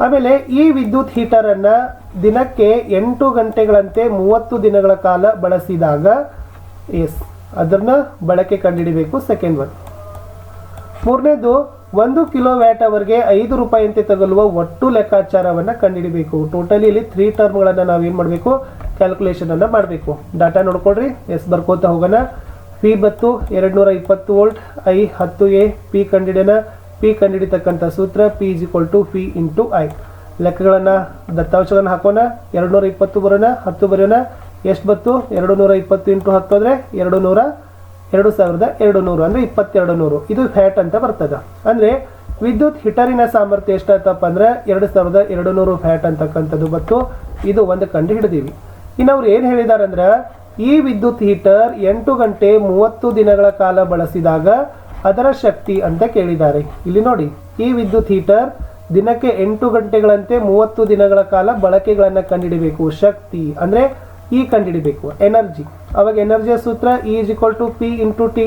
ಆಮೇಲೆ ಈ ವಿದ್ಯುತ್ ಹೀಟರ್ ಅನ್ನ ದಿನಕ್ಕೆ 8 ಗಂಟೆಗಳಂತೆ 30 ದಿನಗಳ ಕಾಲ ಬಳಸಿದಾಗ ಅದನ್ನ ಬಳಕೆ ಕಂಡುಹಿಡಿಬೇಕು. Second one. ಮೂರನೇದು, 1 ಕಿಲೋ ವ್ಯಾಟ್ ಅವರ್ಗೆ 5 ರೂಪಾಯಿಯಂತೆ ತಗಲುವ ಒಟ್ಟು ಲೆಕ್ಕಾಚಾರವನ್ನ ಕಂಡುಹಿಡಿಬೇಕು. ಟೋಟಲಿ ಇಲ್ಲಿ 3 ಟರ್ಮ್ಗಳನ್ನ ನಾವೇನ್ ಮಾಡಬೇಕು, ಕ್ಯಾಲ್ಕುಲೇಷನ್ ಅನ್ನ ಮಾಡಬೇಕು. ಡಾಟಾ ನೋಡ್ಕೊಳ್ರಿ. ಬರ್ಕೋತಾ ಹೋಗೋಣ. ಪಿ ಬತ್ತು 220 ವೋಲ್ಟ್, ಐ 10A, ಪಿ ಕಂಡಿಡಿಯೋಣ. ಪಿ ಕಂಡುಹಿಡಿತಕ್ಕಂಥ ಸೂತ್ರ P = P × I. ಲೆಕ್ಕಗಳನ್ನ ದತ್ತಾಂಶಗಳನ್ನು ಹಾಕೋಣ. 220 ಬರೋಣ, 10 ಬರೋಣ. ಎಷ್ಟು ಬತ್ತು? 220 × 10 ಅಂದ್ರೆ 2200 ಅಂದ್ರೆ 2200. ಇದು ಫ್ಯಾಟ್ ಅಂತ ಬರ್ತದ. ಅಂದ್ರೆ ವಿದ್ಯುತ್ ಹೀಟರಿನ ಸಾಮರ್ಥ್ಯ ಎಷ್ಟಾಯ್ತಪ್ಪ ಅಂದ್ರೆ 2200 ಫ್ಯಾಟ್ ಅಂತಕ್ಕಂಥದ್ದು ಬತ್ತು. ಇದು ಒಂದು ಕಂಡು ಹಿಡಿದೀವಿ. ಇನ್ನು ಅವ್ರು ಏನ್ ಹೇಳಿದಾರೆ ಅಂದ್ರೆ, ಈ ವಿದ್ಯುತ್ ಹೀಟರ್ 8 ಗಂಟೆ 30 ದಿನಗಳ ಕಾಲ ಬಳಸಿದಾಗ ಅದರ ಶಕ್ತಿ ಅಂತ ಕೇಳಿದ್ದಾರೆ. ಇಲ್ಲಿ ನೋಡಿ, ಈ ವಿದ್ಯುತ್ ಹೀಟರ್ ದಿನಕ್ಕೆ 8 ಗಂಟೆಗಳಂತೆ 30 ದಿನಗಳ ಕಾಲ ಬಳಕೆಗಳನ್ನ ಕಂಡುಹಿಡಿಬೇಕು. ಶಕ್ತಿ ಅಂದ್ರೆ ಈ ಕಂಡುಹಿಡಿಬೇಕು, ಎನರ್ಜಿ. ಅವಾಗ ಎನರ್ಜಿಯ ಸೂತ್ರ E = P × T.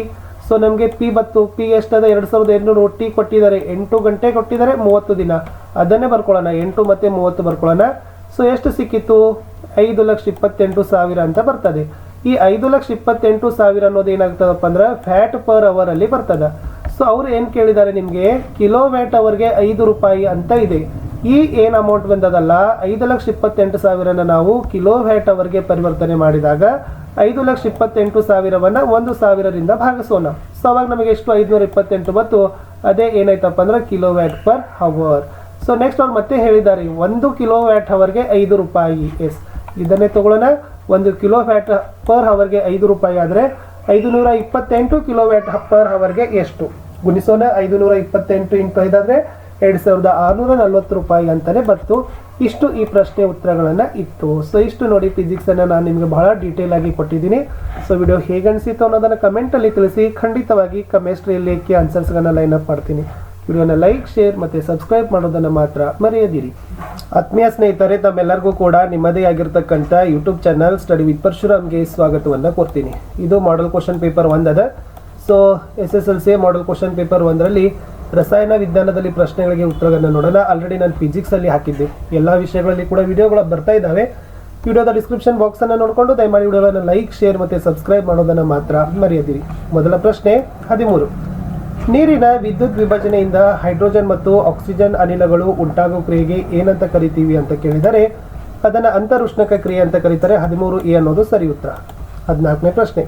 ಸೊ ನಮಗೆ P ಬತ್ತು. P ಎಷ್ಟದ? 2800. T ಕೊಟ್ಟಿದ್ದಾರೆ 8 ಗಂಟೆ ಕೊಟ್ಟಿದ್ದಾರೆ 30 ದಿನ. ಅದನ್ನೇ ಬರ್ಕೊಳ್ಳೋಣ, 8 ಮತ್ತೆ 30 ಬರ್ಕೊಳ್ಳೋಣ. ಸೊ ಎಷ್ಟು ಸಿಕ್ಕಿತ್ತು? 5,28,000 ಅಂತ ಬರ್ತದೆ. ಈ 5,28,000 ಅನ್ನೋದು ಏನಾಗ್ತದಪ್ಪ ಅಂದ್ರೆ ಫ್ಯಾಟ್ ಪರ್ ಅವರ್ ಅಲ್ಲಿ ಬರ್ತದ. ಸೊ ಅವ್ರು ಏನ್ ಕೇಳಿದ್ದಾರೆ ನಿಮ್ಗೆ, ಕಿಲೋ ವ್ಯಾಟ್ ಅವರ್ಗೆ 5 ರೂಪಾಯಿ ಅಂತ ಇದೆ. ಈ ಏನ್ ಅಮೌಂಟ್ ಬಂದದಲ್ಲ 5,28,000 ನಾವು ಕಿಲೋ ವ್ಯಾಟ್ ಅವರ್ಗೆ ಪರಿವರ್ತನೆ ಮಾಡಿದಾಗ 5,28,000 1,000ರಿಂದ ಭಾಗಿಸೋಣ. ಸೊ ಅವಾಗ ನಮಗೆ ಎಷ್ಟು? 528 ಬತ್ತು. ಅದೇ ಏನಾಯ್ತಪ್ಪ ಅಂದ್ರೆ kilowatt per hour. So next ಅವ್ರು ಮತ್ತೆ ಹೇಳಿದ್ದಾರೆ 1 ಕಿಲೋ ವ್ಯಾಟ್ ಅವರ್ಗೆ 5 ರೂಪಾಯಿ. ಇದನ್ನೇ ತಗೊಳ್ಳೋಣ. 1 ಕಿಲೋ ವ್ಯಾಟ್ ಪರ್ ಅವರ್ಗೆ 5 ರೂಪಾಯಿ ಆದ್ರೆ 528 ಕಿಲೋ ವ್ಯಾಟ್ ಪರ್ ಅವರ್ಗೆ ಎಷ್ಟು? ಗುಣಿಸೋಣ. 528 × 5 ಆದ್ರೆ 2640 ರೂಪಾಯಿ ಅಂತಾನೆ ಬತ್ತು. ಇಷ್ಟು ಈ ಪ್ರಶ್ನೆ ಉತ್ತರಗಳನ್ನ ಇತ್ತು. ಸೊ ಇಷ್ಟು ನೋಡಿ, ಫಿಸಿಕ್ಸ್ ಅನ್ನ ನಾನು ನಿಮ್ಗೆ ಬಹಳ ಡೀಟೇಲ್ ಆಗಿ ಕೊಟ್ಟಿದ್ದೀನಿ. ಸೊ ವಿಡಿಯೋ ಹೇಗೆ ಅನಿಸಿತ್ತು ಅನ್ನೋದನ್ನ ಕಮೆಂಟ್ ಅಲ್ಲಿ ತಿಳಿಸಿ. ಖಂಡಿತವಾಗಿ ಕೆಮಿಸ್ಟ್ರಿಯಲ್ಲಿ ಆನ್ಸರ್ಸ್ ಗಳನ್ನ ಲೈನ್ ಅಪ್ ಮಾಡ್ತೀನಿ. ವಿಡಿಯೋನ ಲೈಕ್, ಶೇರ್ ಮತ್ತೆ ಸಬ್ಸ್ಕ್ರೈಬ್ ಮಾಡೋದನ್ನ ಮಾತ್ರ ಮರೆಯದಿರಿ. ಆತ್ಮೀಯ ಸ್ನೇಹಿತರೆ, ತಮ್ಮೆಲ್ಲರಿಗೂ ಕೂಡ ನಿಮ್ಮದೇ ಆಗಿರ್ತಕ್ಕಂಥ ಯೂಟ್ಯೂಬ್ ಚಾನಲ್ ಸ್ಟಡಿ ವಿತ್ ಪರಶುರಾಮ್ಗೆ ಸ್ವಾಗತವನ್ನ ಕೊಡ್ತೀನಿ. ಇದು ಮಾಡೆಲ್ ಕ್ವಶನ್ ಪೇಪರ್ 1 ಅದ. So SSLC model question paper 1ರಲ್ಲಿ ರಸಾಯನ ವಿಜ್ಞಾನದಲ್ಲಿ ಪ್ರಶ್ನೆಗಳಿಗೆ ಉತ್ತರಗಳನ್ನು ನೋಡೋಣ. ಆಲ್ರೆಡಿ ನಾನು ಫಿಸಿಕ್ಸ್ ಅಲ್ಲಿ ಹಾಕಿದ್ದೆ. ಎಲ್ಲ ವಿಷಯಗಳಲ್ಲಿ ಕೂಡ ವಿಡಿಯೋಗಳು ಬರ್ತಾ ಇದ್ದಾವೆ. ವಿಡಿಯೋದ ಡಿಸ್ಕ್ರಿಪ್ಷನ್ ಬಾಕ್ಸ್ ಅನ್ನು ನೋಡಿಕೊಂಡು ದಯಮಾಡಿ ವಿಡಿಯೋಗಳನ್ನು ಲೈಕ್, ಶೇರ್ ಮತ್ತೆ ಸಬ್ಸ್ಕ್ರೈಬ್ ಮಾಡೋದನ್ನ ಮಾತ್ರ ಮರೆಯದಿರಿ. ಮೊದಲ ಪ್ರಶ್ನೆ 13. ನೀರಿನ ವಿದ್ಯುತ್ ವಿಭಜನೆಯಿಂದ ಹೈಡ್ರೋಜನ್ ಮತ್ತು ಆಕ್ಸಿಜನ್ ಅನಿಲಗಳು ಉಂಟಾಗುವ ಕ್ರಿಯೆಗೆ ಏನಂತ ಕರಿತೀವಿ ಅಂತ ಕೇಳಿದರೆ ಅದನ್ನ ಅಂತರುಷ್ಣಕ ಕ್ರಿಯೆ ಅಂತ ಕರೀತಾರೆ. 13A ಅನ್ನೋದು ಸರಿ ಉತ್ತರ. 14ನೇ ಪ್ರಶ್ನೆ.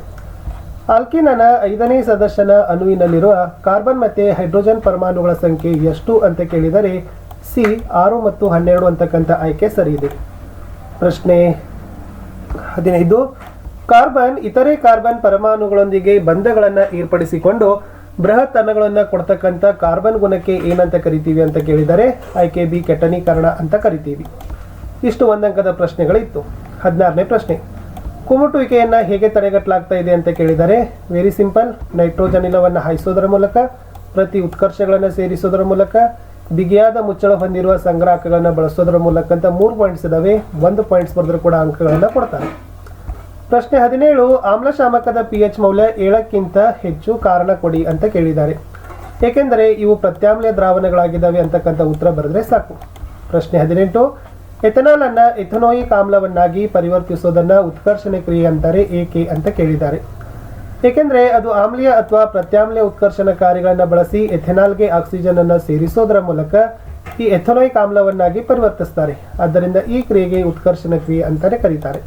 ಆಲ್ಕಿನನ 5ನೇ ಸದಸ್ಯನ ಅಣುವಿನಲ್ಲಿರುವ ಕಾರ್ಬನ್ ಮತ್ತೆ ಹೈಡ್ರೋಜನ್ ಪರಮಾಣುಗಳ ಸಂಖ್ಯೆ ಎಷ್ಟು ಅಂತ ಕೇಳಿದರೆ ಸಿ 6 ಮತ್ತು 12 ಅಂತಕ್ಕಂಥ ಆಯ್ಕೆ ಸರಿ ಇದೆ. ಪ್ರಶ್ನೆ 15. ಕಾರ್ಬನ್ ಇತರೆ ಕಾರ್ಬನ್ ಪರಮಾಣುಗಳೊಂದಿಗೆ ಬಂಧಗಳನ್ನು ಏರ್ಪಡಿಸಿಕೊಂಡು ಬೃಹತ್ ಅಣುಗಳನ್ನು ಕೊಡ್ತಕ್ಕಂಥ ಕಾರ್ಬನ್ ಗುಣಕ್ಕೆ ಏನಂತ ಕರಿತೀವಿ ಅಂತ ಕೇಳಿದರೆ ಆಯ್ಕೆ ಬಿ ಕೆಟನೀಕರಣ ಅಂತ ಕರಿತೀವಿ. ಇಷ್ಟು ಒಂದಂಕದ ಪ್ರಶ್ನೆಗಳಿತ್ತು. 16ನೇ ಪ್ರಶ್ನೆ. ಕುಮುಟುವಿಕೆಯನ್ನು ಹೇಗೆ ತಡೆಗಟ್ಟಲಾಗ್ತಾ ಇದೆ ಅಂತ ಕೇಳಿದರೆ ವೆರಿ ಸಿಂಪಲ್. ನೈಟ್ರೋಜನ್ ಅನಿಲವನ್ನು ಹಾಯಿಸೋದರ ಮೂಲಕ, ಪ್ರತಿ ಉತ್ಕರ್ಷಗಳನ್ನು ಸೇರಿಸೋದರ ಮೂಲಕ, ಬಿಗಿಯಾದ ಮುಚ್ಚಳ ಹೊಂದಿರುವ ಸಂಗ್ರಾಹಕಗಳನ್ನು ಬಳಸೋದರ ಮೂಲಕ ಅಂತ 3 ಪಾಯಿಂಟ್ಸ್ ಇದಾವೆ. 1 ಪಾಯಿಂಟ್ಸ್ ಬರೆದ್ರು ಕೂಡ ಅಂಕಗಳನ್ನು ಕೊಡ್ತಾರೆ. ಪ್ರಶ್ನೆ 17, ಆಮ್ಲಶಾಮಕದ pH ಮೌಲ್ಯ 7ಕ್ಕಿಂತ ಹೆಚ್ಚು ಕಾರಣ ಕೊಡಿ ಅಂತ ಕೇಳಿದ್ದಾರೆ. ಏಕೆಂದರೆ ಇವು ಪ್ರತ್ಯಾಮ್ಲ ದ್ರಾವಣಗಳಾಗಿದ್ದಾವೆ ಅಂತಕ್ಕಂಥ ಉತ್ತರ ಬರೆದ್ರೆ ಸಾಕು. ಪ್ರಶ್ನೆ 18, ಎಥನಾಲ್ ಅನ್ನ ಎಥನೋಯಿಕ್ ಆಮ್ಲವನ್ನಾಗಿ ಪರಿವರ್ತಿಸೋದನ್ನ ಉತ್ಕರ್ಷಣ ಕ್ರಿಯೆ ಅಂತಾರೆ, ಏಕೆ ಅಂತ ಕೇಳಿದ್ದಾರೆ. ಏಕೆಂದರೆ ಅದು ಆಮ್ಲೀಯ ಅಥವಾ ಪ್ರತ್ಯಾಮ್ಲ ಉತ್ಕರ್ಷಣ ಕಾರ್ಯಗಳನ್ನು ಬಳಸಿ ಎಥೆನಾಲ್ಗೆ ಆಕ್ಸಿಜನ್ ಅನ್ನು ಸೇರಿಸೋದರ ಮೂಲಕ ಈ ಎಥನೋಯಿಕ್ ಆಮ್ಲವನ್ನಾಗಿ ಪರಿವರ್ತಿಸ್ತಾರೆ. ಆದ್ದರಿಂದ ಈ ಕ್ರಿಯೆಗೆ ಉತ್ಕರ್ಷಣ ಕ್ರಿಯೆ ಅಂತಾನೆ ಕರೀತಾರೆ.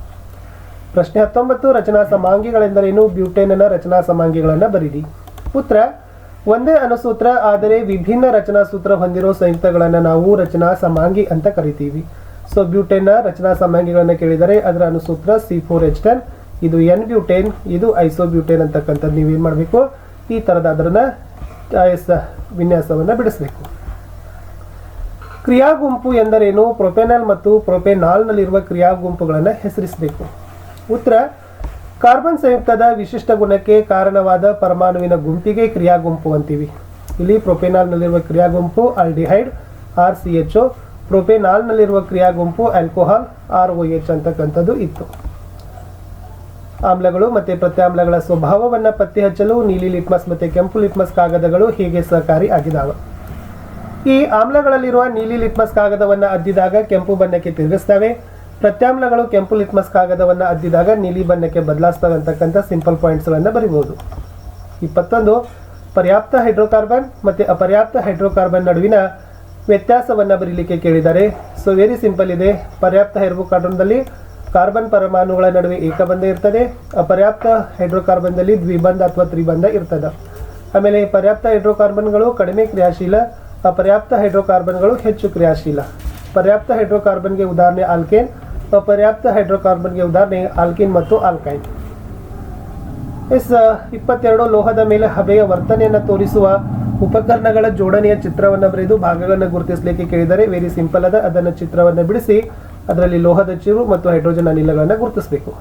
ಪ್ರಶ್ನೆ 19, ರಚನಾ ಸಮಾಂಗಿಗಳೆಂದರೇನು? ಬ್ಯೂಟೇನ್ನ ರಚನಾ ಸಮಾಂಗಿಗಳನ್ನು ಬರೀರಿ. ಉತ್ತರ, ಒಂದೇ ಅಣುಸೂತ್ರ ಆದರೆ ವಿಭಿನ್ನ ರಚನಾ ಸೂತ್ರ ಹೊಂದಿರೋ ಸಂಯುಕ್ತಗಳನ್ನು ನಾವು ರಚನಾ ಸಮಾಂಗಿ ಅಂತ ಕರಿತೀವಿ. ಸೊ ಬ್ಯೂಟೇನ್ನ ರಚನಾ ಸಮಾಂಗಿಗಳನ್ನು ಕೇಳಿದರೆ ಅದರ ಅಣುಸೂತ್ರ C4H10. ಇದು ಎನ್ ಬ್ಯೂಟೇನ್, ಇದು ಐಸೋಬ್ಯೂಟೇನ್ ಅಂತಕ್ಕಂಥದ್ದು ನೀವೇನು ಮಾಡಬೇಕು, ಈ ಥರದ ಅದನ್ನ ವಿನ್ಯಾಸವನ್ನು ಬಿಡಿಸಬೇಕು. ಕ್ರಿಯಾ ಗುಂಪು ಎಂದರೇನು? ಪ್ರೊಪೆನಾಲ್ ಮತ್ತು ಪ್ರೊಪೆನಾಲ್ನಲ್ಲಿರುವ ಕ್ರಿಯಾ ಗುಂಪುಗಳನ್ನು ಹೆಸರಿಸಬೇಕು. ಉತ್ತರ, ಕಾರ್ಬನ್ ಸಂಯುಕ್ತದ ವಿಶಿಷ್ಟ ಗುಣಕ್ಕೆ ಕಾರಣವಾದ ಪರಮಾಣುವಿನ ಗುಂಪಿಗೆ ಕ್ರಿಯಾ ಗುಂಪು ಅಂತೀವಿ. ಇಲ್ಲಿ ಪ್ರೊಪೆನಾಲ್ನಲ್ಲಿರುವ ಕ್ರಿಯಾ ಗುಂಪು ಆಲ್ಡಿಹೈಡ್ RCHO, ಪ್ರೊಪೆನಾಲ್ನಲ್ಲಿರುವ ಕ್ರಿಯಾ ಗುಂಪು ಆಲ್ಕೋಹಾಲ್ ROH ಅಂತಕ್ಕಂಥದ್ದು ಇತ್ತು. ಆಮ್ಲಗಳು ಮತ್ತು ಪ್ರತ್ಯಾಮ್ಲಗಳ ಸ್ವಭಾವವನ್ನು ಪತ್ತೆ ಹಚ್ಚಲು ನೀಲಿ ಲಿಟ್ಮಸ್ ಮತ್ತು ಕೆಂಪು ಲಿಟ್ಮಸ್ ಕಾಗದಗಳು ಹೇಗೆ ಸಹಕಾರಿ ಆಗಿದ್ದಾವೆ? ಈ ಆಮ್ಲಗಳಲ್ಲಿರುವ ನೀಲಿ ಲಿಟ್ಮಸ್ ಕಾಗದವನ್ನು ಅದ್ದಿದಾಗ ಕೆಂಪು ಬಣ್ಣಕ್ಕೆ ತಿರುಗಿಸ್ತವೆ. ಪ್ರತ್ಯಾಮ್ಲಗಳು ಕೆಂಪು ಲಿಟ್ಮಸ್ ಕಾಗದವನ್ನು ಅದ್ದಿದಾಗ ನೀಲಿ ಬಣ್ಣಕ್ಕೆ ಬದಲಾಯಿಸ್ತವೆ ಅಂತಕ್ಕಂಥ ಸಿಂಪಲ್ ಪಾಯಿಂಟ್ಸ್ಗಳನ್ನು ಬರೀಬಹುದು. 21, ಪರ್ಯಾಪ್ತ ಹೈಡ್ರೋಕಾರ್ಬನ್ ಮತ್ತು ಅಪರ್ಯಾಪ್ತ ಹೈಡ್ರೋಕಾರ್ಬನ್ ನಡುವಿನ ವ್ಯತ್ಯಾಸವನ್ನು ಬರೀಲಿಕ್ಕೆ ಕೇಳಿದ್ದಾರೆ. ಸೊ ವೆರಿ ಸಿಂಪಲ್ ಇದೆ. ಪರ್ಯಾಪ್ತ ಹೈಡ್ರೋಕಾರ್ಬನ್ದಲ್ಲಿ ಕಾರ್ಬನ್ ಪರಮಾಣುಗಳ ನಡುವೆ ಏಕಬಂಧ ಇರ್ತದೆ. ಅಪರ್ಯಾಪ್ತ ಹೈಡ್ರೋಕಾರ್ಬನ್ದಲ್ಲಿ ದ್ವಿಬಂಧ ಅಥವಾ ತ್ರಿಬಂಧ ಇರ್ತದೆ. ಆಮೇಲೆ ಪರ್ಯಾಪ್ತ ಹೈಡ್ರೋಕಾರ್ಬನ್ಗಳು ಕಡಿಮೆ ಕ್ರಿಯಾಶೀಲ, ಅಪರ್ಯಾಪ್ತ ಹೈಡ್ರೋಕಾರ್ಬನ್ಗಳು ಹೆಚ್ಚು ಕ್ರಿಯಾಶೀಲ. ಪರ್ಯಾಪ್ತ ಹೈಡ್ರೋಕಾರ್ಬನ್ಗೆ ಉದಾಹರಣೆ ಆಲ್ಕೇನ್, ಅಪರ್ಯಾಪ್ತ ಹೈಡ್ರೋಕಾರ್ಬನ್ಗೆ ಉದಾಹರಣೆ ಆಲ್ಕಿನ್ ಮತ್ತು ಆಲ್ಕೈನ್. 22, ಲೋಹದ ಮೇಲೆ ಹಬೆಯ ವರ್ತನೆಯನ್ನು ತೋರಿಸುವ ಉಪಕರಣಗಳ ಜೋಡಣೆಯ ಚಿತ್ರವನ್ನು ಬರೆದು ಭಾಗಗಳನ್ನು ಗುರುತಿಸಲಿಕ್ಕೆ ಕೇಳಿದರೆ ವೆರಿ ಸಿಂಪಲ್ ಅದ. ಅದನ್ನು ಚಿತ್ರವನ್ನು ಬಿಡಿಸಿ ಅದರಲ್ಲಿ ಲೋಹದ ಚಿರು ಮತ್ತು ಹೈಡ್ರೋಜನ್ ಅನಿಲಗಳನ್ನು ಗುರುತಿಸಬೇಕು.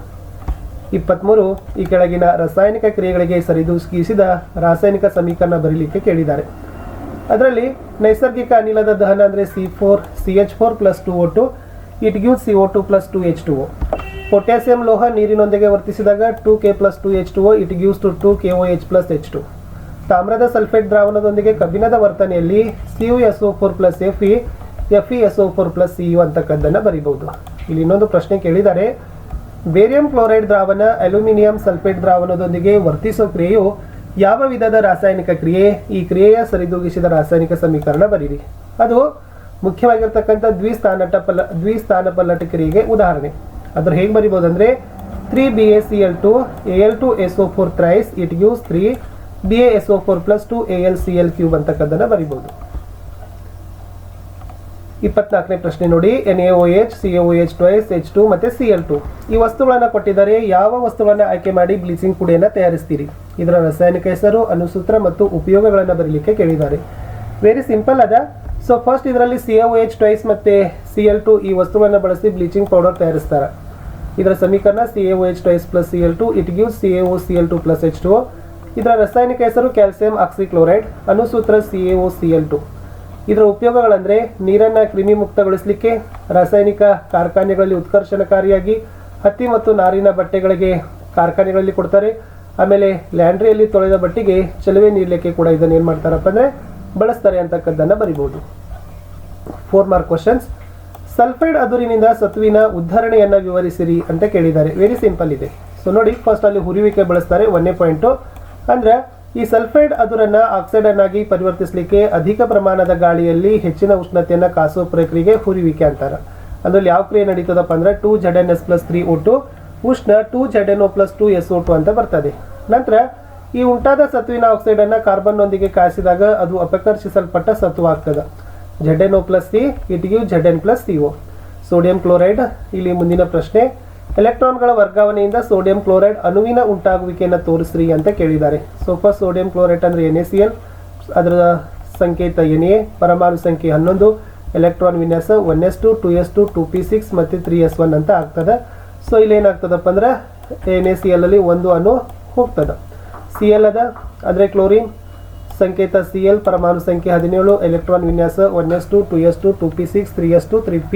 23, ಈ ಕೆಳಗಿನ ರಾಸಾಯನಿಕ ಕ್ರಿಯೆಗಳಿಗೆ ಸರಿದೂಗಿಸಿದ ರಾಸಾಯನಿಕ ಸಮೀಕರಣ ಬರೀಲಿಕ್ಕೆ ಕೇಳಿದ್ದಾರೆ. ಅದರಲ್ಲಿ ನೈಸರ್ಗಿಕ ಅನಿಲದ ದಹನ ಅಂದರೆ CH4 + 2O2, it gives CO2 + 2H2O. Potassium ಲೋಹ ನೀರಿನೊಂದಿಗೆ ವರ್ತಿಸಿದಾಗ 2K + 2H2O, it gives 2KOH + H2. ತಾಮ್ರದ ಸಲ್ಫೇಟ್ ದ್ರಾವಣದೊಂದಿಗೆ ಕಬ್ಬಿಣದ ವರ್ತನೆಯಲ್ಲಿ CuSO4 + Fe, FeSO4 + Cu ಅಂತಕ್ಕದ್ದನ್ನು ಬರೀಬಹುದು. ಇಲ್ಲಿ ಇನ್ನೊಂದು ಪ್ರಶ್ನೆ ಕೇಳಿದ್ದಾರೆ. ಬೇರಿಯಂ ಕ್ಲೋರೈಡ್ ದ್ರಾವಣ ಅಲ್ಯೂಮಿನಿಯಂ ಸಲ್ಫೇಟ್ ದ್ರಾವಣದೊಂದಿಗೆ ವರ್ತಿಸೋ ಕ್ರಿಯೆಯು ಯಾವ ವಿಧದ ರಾಸಾಯನಿಕ ಕ್ರಿಯೆ? ಈ ಕ್ರಿಯೆಯ ಸರಿದೂಗಿಸಿದ ರಾಸಾಯನಿಕ ಸಮೀಕರಣ ಬರೀರಿ. ಅದು ಮುಖ್ಯವಾಗಿರ್ತಕ್ಕಂಥ ದ್ವಿಸ್ಥಾನ ಪಲ್ಲಟ ಕ್ರಿಯೆಗೆ ಉದಾಹರಣೆ. ಅದ್ರ ಹೇಗೆ ಬರಿಬೋದು ಅಂದರೆ 3BaCl2 Al2SO4 thrice, it gives 3BaSO4 + 2AlCl³ ಅಂತಕ್ಕದ್ದನ್ನು ಬರಿಬೋದು. 24ನೇ ಪ್ರಶ್ನೆ ನೋಡಿ. NaOH, CaOH ಟ್ವೈಸ್, H2 ಮತ್ತು Cl2 ಈ ವಸ್ತುಗಳನ್ನು ಕೊಟ್ಟಿದ್ದಾರೆ. ಯಾವ ವಸ್ತುಗಳನ್ನು ಆಯ್ಕೆ ಮಾಡಿ ಬ್ಲೀಚಿಂಗ್ ಪುಡಿಯನ್ನು ತಯಾರಿಸ್ತೀರಿ? ಇದರ ರಾಸಾಯನಿಕ ಹೆಸರು, ಅಣುಸೂತ್ರ ಮತ್ತು ಉಪಯೋಗಗಳನ್ನು ಬರೀಲಿಕ್ಕೆ ಕೇಳಿದ್ದಾರೆ. ವೆರಿ ಸಿಂಪಲ್ ಅದ. ಸೊ ಫಸ್ಟ್ ಇದರಲ್ಲಿ CaOH ಟ್ವೈಸ್ ಮತ್ತು Cl2 ಈ ವಸ್ತುಗಳನ್ನು ಬಳಸಿ ಬ್ಲೀಚಿಂಗ್ ಪೌಡರ್ ತಯಾರಿಸ್ತಾರೆ. ಇದರ ಸಮೀಕರಣ CaOH twice + Cl2, it gives CaOCl2 + H2O. ಇದರ ರಾಸಾಯನಿಕ ಹೆಸರು ಕ್ಯಾಲ್ಸಿಯಂ ಆಕ್ಸಿಕ್ಲೋರೈಡ್, ಅಣುಸೂತ್ರ CaOCl2. ಇದರ ಉಪಯೋಗಗಳಂದರೆ ನೀರನ್ನು ಕ್ರಿಮಿ ಮುಕ್ತಗೊಳಿಸಲಿಕ್ಕೆ, ರಾಸಾಯನಿಕ ಕಾರ್ಖಾನೆಗಳಲ್ಲಿ ಉತ್ಕರ್ಷಣಕಾರಿಯಾಗಿ, ಹತ್ತಿ ಮತ್ತು ನಾರಿನ ಬಟ್ಟೆಗಳಿಗೆ ಕಾರ್ಖಾನೆಗಳಲ್ಲಿ ಕೊಡ್ತಾರೆ. ಆಮೇಲೆ ಲ್ಯಾಂಡ್ರಿಯಲ್ಲಿ ತೊಳೆದ ಬಟ್ಟೆಗೆ ಚಲುವೆ ನೀಡಲಿಕ್ಕೆ ಕೂಡ ಇದನ್ನು ಏನು ಮಾಡ್ತಾರಪ್ಪ ಅಂದರೆ ಬಳಸ್ತಾರೆ ಅಂತಕ್ಕದ್ದನ್ನು ಬರಿಬಹುದು. 4 ಮಾರ್ಕ್ ಕ್ವಶನ್ಸ್. ಸಲ್ಫೈಡ್ ಅದುರಿನಿಂದ ಸತುವಿನ ಉದ್ಧರಣೆಯನ್ನು ವಿವರಿಸಿರಿ ಅಂತ ಕೇಳಿದ್ದಾರೆ. ವೆರಿ ಸಿಂಪಲ್ ಇದೆ. ಸೊ ನೋಡಿ, ಫಸ್ಟ್ ಅಲ್ಲಿ ಹುರಿವಿಕೆ ಬಳಸ್ತಾರೆ. 1ನೇ ಪಾಯಿಂಟು ಅಂದರೆ ಈ ಸಲ್ಫೈಡ್ ಅದುರನ್ನು ಆಕ್ಸೈಡ್ ಅನ್ನಾಗಿ ಪರಿವರ್ತಿಸಲಿಕ್ಕೆ ಅಧಿಕ ಪ್ರಮಾಣದ ಗಾಳಿಯಲ್ಲಿ ಹೆಚ್ಚಿನ ಉಷ್ಣತೆಯನ್ನು ಕಾಸುವ ಪ್ರಕ್ರಿಯೆಗೆ ಹುರಿವಿಕೆ ಅಂತಾರೆ. ಅದರಲ್ಲಿ ಯಾವ ಕ್ರಿಯೆ ನಡೀತದಪ್ಪ ಅಂದರೆ 2ZnS + 3O2 ಉಷ್ಣ 2ZnO + 2SO2 ಅಂತ ಬರ್ತದೆ. ನಂತರ ಈ ಉಂಟಾದ ಸತುವಿನ ಆಕ್ಸೈಡನ್ನು ಕಾರ್ಬನ್ನೊಂದಿಗೆ ಕಾಯಿಸಿದಾಗ ಅದು ಅಪಕರ್ಷಿಸಲ್ಪಟ್ಟ ಸತುವಾಗ್ತದೆ. ZnO + C, it give Zn + CO. Sodium chloride ಇಲ್ಲಿ ಮುಂದಿನ ಪ್ರಶ್ನೆ. ಎಲೆಕ್ಟ್ರಾನ್ಗಳ ವರ್ಗಾವಣೆಯಿಂದ ಸೋಡಿಯಂ ಕ್ಲೋರೈಡ್ ಅಣುವಿನ ಉಂಟಾಗುವಿಕೆಯನ್ನು ತೋರಿಸ್ರಿ ಅಂತ ಕೇಳಿದ್ದಾರೆ. ಸೊ ಫಸ್ಟ್ ಸೋಡಿಯಂ ಕ್ಲೋರೈಡ್ ಅಂದರೆ NaCl, ಅದರ ಸಂಕೇತ Na, ಪರಮಾಣು ಸಂಖ್ಯೆ 11, ಎಲೆಕ್ಟ್ರಾನ್ ವಿನ್ಯಾಸ 1s2 2s2 2p6 ಮತ್ತು 3s1 ಅಂತ ಆಗ್ತದೆ. ಸೊ ಇಲ್ಲಿ ಏನಾಗ್ತದಪ್ಪ ಅಂದ್ರೆ NaCl ಅಲ್ಲಿ ಒಂದು ಅಣು ಹೋಗ್ತದೆ. Cl ಅದ ಅಂದರೆ ಕ್ಲೋರಿನ್, ಸಂಕೇತ Cl, ಪರಮಾಣು ಸಂಖ್ಯೆ 17, ಎಲೆಕ್ಟ್ರಾನ್ ವಿನ್ಯಾಸ 1s2 2s2 2p6 3s2 3p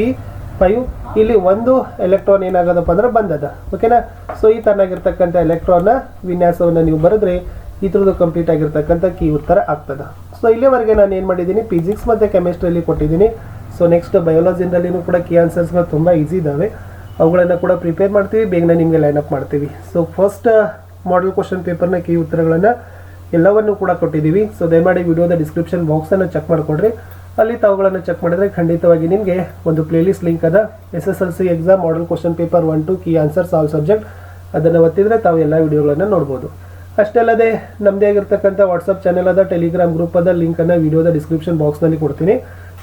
5. ಇಲ್ಲಿ ಒಂದು ಎಲೆಕ್ಟ್ರಾನ್ ಏನಾಗೋದಪ್ಪ ಅಂದ್ರೆ ಬಂದದ. ಓಕೆನಾ? ಸೊ ಈ ತರನಾಗಿರ್ತಕ್ಕಂಥ ಎಲೆಕ್ಟ್ರಾನ್ನ ವಿನ್ಯಾಸವನ್ನು ನೀವು ಬರೆದ್ರೆ ಇದ್ರದ್ದು ಕಂಪ್ಲೀಟ್ ಆಗಿರ್ತಕ್ಕಂಥ ಕೀ ಉತ್ತರ ಆಗ್ತದೆ. ಸೊ ಇಲ್ಲಿವರೆಗೆ ನಾನು ಏನು ಮಾಡಿದ್ದೀನಿ, ಫಿಸಿಕ್ಸ್ ಮತ್ತು ಕೆಮಿಸ್ಟ್ರಿಯಲ್ಲಿ ಕೊಟ್ಟಿದ್ದೀನಿ. ಸೊ ನೆಕ್ಸ್ಟ್ ಬಯೋಲಜಿನಲ್ಲಿನೂ ಕೂಡ ಕೀ ಆನ್ಸರ್ಸ್ಗಳು ತುಂಬ ಈಸಿ ಇದ್ದಾವೆ. ಅವುಗಳನ್ನು ಕೂಡ ಪ್ರಿಪೇರ್ ಮಾಡ್ತೀವಿ, ಬೇಗನೆ ನಿಮಗೆ ಲೈನ್ ಅಪ್ ಮಾಡ್ತೀವಿ. ಸೊ ಫಸ್ಟ್ ಮಾಡೆಲ್ ಕ್ವಶನ್ ಪೇಪರ್ನ ಕೀ ಉತ್ತರಗಳನ್ನು ಎಲ್ಲವನ್ನೂ ಕೂಡ ಕೊಟ್ಟಿದ್ದೀವಿ. ಸೊ ದಯಮಾಡಿ ವಿಡಿಯೋದ ಡಿಸ್ಕ್ರಿಪ್ಷನ್ ಬಾಕ್ಸನ್ನು ಚೆಕ್ ಮಾಡಿಕೊಡ್ರಿ. ಅಲ್ಲಿ ತಾವುಗಳನ್ನು ಚೆಕ್ ಮಾಡಿದರೆ ಖಂಡಿತವಾಗಿ ನಿಮಗೆ ಒಂದು ಪ್ಲೇಲಿಸ್ಟ್ ಲಿಂಕ್ ಅದ, SSLC exam model question paper 1 to key answers all subject. ಅದನ್ನು ಒತ್ತಿದ್ರೆ ತಾವು ಎಲ್ಲ ವಿಡಿಯೋಗಳನ್ನು ನೋಡ್ಬೋದು. ಅಷ್ಟೇ ಅಲ್ಲದೆ ನಮ್ಮದೇ ಆಗಿರ್ತಕ್ಕಂಥ ವಾಟ್ಸಪ್ ಚಾನಲ್ ಅದ, ಟೆಲಿಗ್ರಾಮ್ ಗ್ರೂಪ್ ಅದ, ಲಿಂಕನ್ನು ವಿಡಿಯೋದ ಡಿಸ್ಕ್ರಿಪ್ಷನ್ ಬಾಕ್ಸ್ನಲ್ಲಿ ಕೊಡ್ತೀನಿ.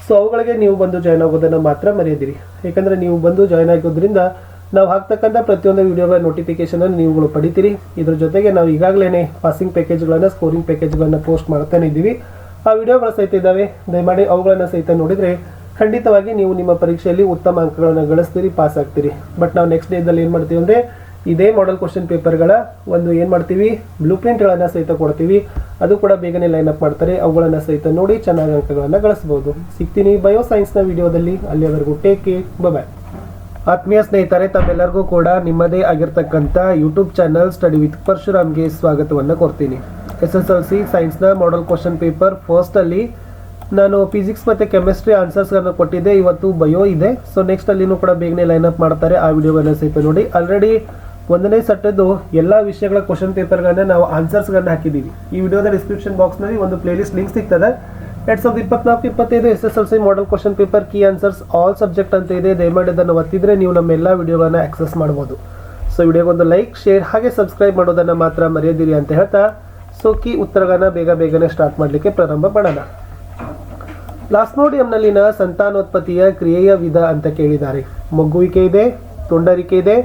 ಸೊ ಅವುಗಳಿಗೆ ನೀವು ಬಂದು ಜಾಯ್ನ್ ಆಗೋದನ್ನು ಮಾತ್ರ ಮರೆಯದಿರಿ. ಯಾಕಂದರೆ ನೀವು ಬಂದು ಜಾಯ್ನ್ ಆಗೋದ್ರಿಂದ ನಾವು ಹಾಕ್ತಕ್ಕಂಥ ಪ್ರತಿಯೊಂದು ವಿಡಿಯೋಗಳ ನೋಟಿಫಿಕೇಷನನ್ನು ನೀವುಗಳು ಪಡಿತೀರಿ. ಇದ್ರ ಜೊತೆಗೆ ನಾವು ಈಗಾಗಲೇ ಪಾಸಿಂಗ್ ಪ್ಯಾಕೇಜ್ಗಳನ್ನು, ಸ್ಕೋರಿಂಗ್ ಪ್ಯಾಕೇಜ್ಗಳನ್ನು ಪೋಸ್ಟ್ ಮಾಡ್ತಾನೆ ಇದ್ದೀವಿ. ಆ ವಿಡಿಯೋಗಳು ಸಹಿತ ಇದ್ದಾವೆ. ದಯಮಾಡಿ ಅವುಗಳನ್ನು ಸಹಿತ ನೋಡಿದರೆ ಖಂಡಿತವಾಗಿ ನೀವು ನಿಮ್ಮ ಪರೀಕ್ಷೆಯಲ್ಲಿ ಉತ್ತಮ ಅಂಕಗಳನ್ನು ಗಳಿಸ್ತೀರಿ, ಪಾಸ್ ಆಗ್ತೀರಿ. ಬಟ್ ನಾವು ನೆಕ್ಸ್ಟ್ ಡೇದಲ್ಲಿ ಏನು ಮಾಡ್ತೀವಿ ಅಂದರೆ ಇದೇ ಮಾಡೆಲ್ ಕ್ವಶನ್ ಪೇಪರ್ಗಳ ಒಂದು ಏನು ಮಾಡ್ತೀವಿ, ಬ್ಲೂ ಪ್ರಿಂಟ್ಗಳನ್ನು ಸಹಿತ ಕೊಡ್ತೀವಿ. ಅದು ಕೂಡ ಬೇಗನೆ ಲೈನ್ ಅಪ್ ಮಾಡ್ತಾರೆ. ಅವುಗಳನ್ನು ಸಹಿತ ನೋಡಿ ಚೆನ್ನಾಗಿ ಅಂಕಗಳನ್ನು ಗಳಿಸ್ಬೋದು. ಸಿಗ್ತೀನಿ ಬಯೋ ಸೈನ್ಸ್ನ ವಿಡಿಯೋದಲ್ಲಿ. ಅಲ್ಲಿಯವರೆಗೂ ಟೇಕ್ ಕೇರ್, ಬಾಯ್. ಆತ್ಮೀಯ ಸ್ನೇಹಿತರೆ, ತಮ್ಮೆಲ್ಲರಿಗೂ ಕೂಡ ನಿಮ್ಮದೇ ಆಗಿರ್ತಕ್ಕಂಥ ಯೂಟ್ಯೂಬ್ ಚಾನಲ್ ಸ್ಟಡಿ ವಿತ್ ಪರಶುರಾಮ್ಗೆ ಸ್ವಾಗತವನ್ನು ಕೊಡ್ತೀನಿ. SSLC ಸೈನ್ಸ್ನ ಮಾಡೆಲ್ ಕ್ವಶನ್ ಪೇಪರ್ ಫಸ್ಟಲ್ಲಿ ನಾನು ಫಿಸಿಕ್ಸ್ ಮತ್ತು ಕೆಮಿಸ್ಟ್ರಿ ಆನ್ಸರ್ಸ್ಗಳನ್ನು ಕೊಟ್ಟಿದ್ದೆ. ಇವತ್ತು ಬಯೋ ಇದೆ. ಸೊ ನೆಕ್ಸ್ಟ್ ಅಲ್ಲಿನೂ ಕೂಡ ಬೇಗನೆ ಲೈನ್ ಅಪ್ ಮಾಡ್ತಾರೆ. ಆ ವಿಡಿಯೋಗಳನ್ನ ಸಹಿತ ನೋಡಿ. ಆಲ್ರೆಡಿ 1ನೇ ಸೆಟ್ಟದ್ದು ಎಲ್ಲ ವಿಷಯಗಳ ಕ್ವಶನ್ ಪೇಪರ್ಗಳನ್ನ ನಾವು ಆನ್ಸರ್ಸ್ಗಳನ್ನ ಹಾಕಿದ್ದೀವಿ. ಈ ವಿಡಿಯೋದ ಡಿಸ್ಕ್ರಿಪ್ಷನ್ ಬಾಕ್ಸ್ನಲ್ಲಿ ಒಂದು ಪ್ಲೇಲಿಸ್ಟ್ ಲಿಂಕ್ ಸಿಗ್ತದೆ. 2024-25 SSLC model question paper key answers all subject ಅಂತ ಇದೆ. ದಯಮಾಡಿ ಅದನ್ನು ಒತ್ತಿದ್ರೆ ನೀವು ನಮ್ಮ ಎಲ್ಲ ವಿಡಿಯೋಗಳನ್ನ ಆಕ್ಸೆಸ್ ಮಾಡ್ಬೋದು. ಸೊ ವಿಡಿಯೋಗೊಂದು ಲೈಕ್, ಶೇರ್ ಹಾಗೆ ಸಬ್ಸ್ಕ್ರೈಬ್ ಮಾಡೋದನ್ನು ಮಾತ್ರ ಮರೆಯದಿರಿ ಅಂತ ಹೇಳ್ತಾ ಸೊ ಕೀ ಉತ್ತರಗಳನ್ನ ಬೇಗನೆ ಸ್ಟಾರ್ಟ್ ಮಾಡಲಿಕ್ಕೆ ಪ್ರಾರಂಭ ಮಾಡೋಣ. ಪ್ಲಾಸ್ಮೋಡಿಯಂನಲ್ಲಿನ ಸಂತಾನೋತ್ಪತ್ತಿಯ ಕ್ರಿಯೆಯ ವಿಧ ಅಂತ ಕೇಳಿದ್ದಾರೆ. ಮೊಗ್ಗುವಿಕೆ ಇದೆ, ತುಂಡರಿಕೆ ಇದೆ,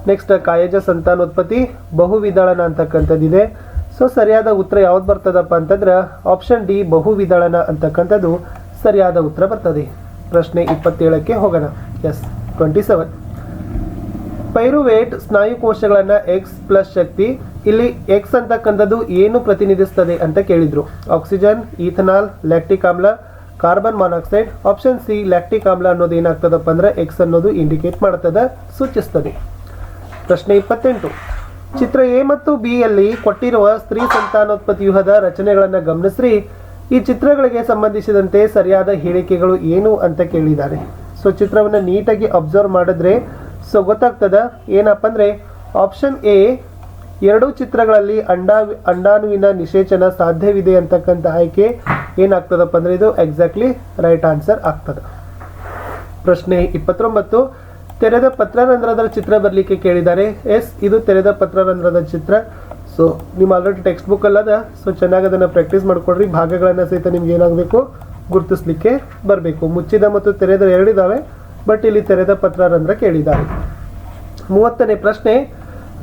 ನೆಕ್ಸ್ಟ್ ಕಾಯಜ ಸಂತಾನೋತ್ಪತ್ತಿ, ಬಹುವಿದಳನ ಅಂತಕ್ಕಂಥದ್ದಿದೆ. ಸೊ ಸರಿಯಾದ ಉತ್ತರ ಯಾವ್ದು ಬರ್ತದಪ್ಪ ಅಂತಂದ್ರೆ ಆಪ್ಷನ್ ಡಿ, ಬಹುವಿದಳನ ಅಂತಕ್ಕಂಥದ್ದು ಸರಿಯಾದ ಉತ್ತರ ಬರ್ತದೆ. ಪ್ರಶ್ನೆ 27ಕ್ಕೆ ಹೋಗೋಣ. 27. ಪೈರುವೇಟ್ ಸ್ನಾಯುಕೋಶಗಳನ್ನು ಎಕ್ಸ್ ಪ್ಲಸ್ ಶಕ್ತಿ, ಇಲ್ಲಿ ಎಕ್ಸ್ ಅಂತಕ್ಕಂಥದ್ದು ಏನು ಪ್ರತಿನಿಧಿಸ್ತದೆ ಅಂತ ಕೇಳಿದ್ರು. ಆಕ್ಸಿಜನ್, ಈಥನಾಲ್, ಲ್ಯಾಕ್ಟಿಕ್ ಆಮ್ಲ, carbon monoxide. Option C, lactic ಆಮ್ಲ ಅನ್ನೋದು ಏನಾಗ್ತದಪ್ಪ ಅಂದ್ರೆ ಎಕ್ಸ್ ಅನ್ನೋದು ಇಂಡಿಕೇಟ್ ಮಾಡ್ತದೆ, ಸೂಚಿಸ್ತದೆ. ಪ್ರಶ್ನೆ 28. ಚಿತ್ರ ಎ ಮತ್ತು ಬಿ ಯಲ್ಲಿ ಕೊಟ್ಟಿರುವ ಸ್ತ್ರೀ ಸಂತಾನೋತ್ಪತ್ತಿ ವ್ಯೂಹದ ರಚನೆಗಳನ್ನು ಗಮನಿಸ್ರಿ. ಈ ಚಿತ್ರಗಳಿಗೆ ಸಂಬಂಧಿಸಿದಂತೆ ಸರಿಯಾದ ಹೇಳಿಕೆಗಳು ಏನು ಅಂತ ಕೇಳಿದ್ದಾರೆ. ಸೊ ಚಿತ್ರವನ್ನು ನೀಟಾಗಿ ಅಬ್ಸರ್ವ್ ಮಾಡಿದ್ರೆ ಸೊ ಗೊತ್ತಾಗ್ತದ ಏನಪ್ಪ ಅಂದ್ರೆ ಆಪ್ಷನ್ ಎ, ಎರಡೂ ಚಿತ್ರಗಳಲ್ಲಿ ಅಂಡಾಣುವಿನ ನಿಷೇಚನ ಸಾಧ್ಯವಿದೆ ಅಂತಕ್ಕಂಥ ಆಯ್ಕೆ ಏನಾಗ್ತದಪ್ಪ ಅಂದ್ರೆ ಇದು ಎಕ್ಸಾಕ್ಟ್ಲಿ ರೈಟ್ ಆನ್ಸರ್ ಆಗ್ತದೆ. ಪ್ರಶ್ನೆ 29. ತೆರೆದ ಪತ್ರರಂಧ್ರದ ಚಿತ್ರ ಬರಲಿಕ್ಕೆ ಕೇಳಿದ್ದಾರೆ. ಇದು ತೆರೆದ ಪತ್ರರಂಧ್ರದ ಚಿತ್ರ. ಸೊ ನಿಮ್ಮ ಆಲ್ರೆಡಿ ಟೆಕ್ಸ್ಟ್ ಬುಕ್ ಅಲ್ಲದ. ಸೊ ಚೆನ್ನಾಗಿ ಅದನ್ನು ಪ್ರಾಕ್ಟೀಸ್ ಮಾಡ್ಕೊಡ್ರಿ. ಭಾಗಗಳನ್ನು ಸಹಿತ ನಿಮ್ಗೆ ಏನಾಗಬೇಕು, ಗುರುತಿಸ್ಲಿಕ್ಕೆ ಬರಬೇಕು. ಮುಚ್ಚಿದ ಮತ್ತು ತೆರೆದ ಎರಡಿದ್ದಾವೆ, ಬಟ್ ಇಲ್ಲಿ ತೆರೆದ ಪತ್ರರಂಧ್ರ ಕೇಳಿದ್ದಾರೆ. 30ನೇ ಪ್ರಶ್ನೆ.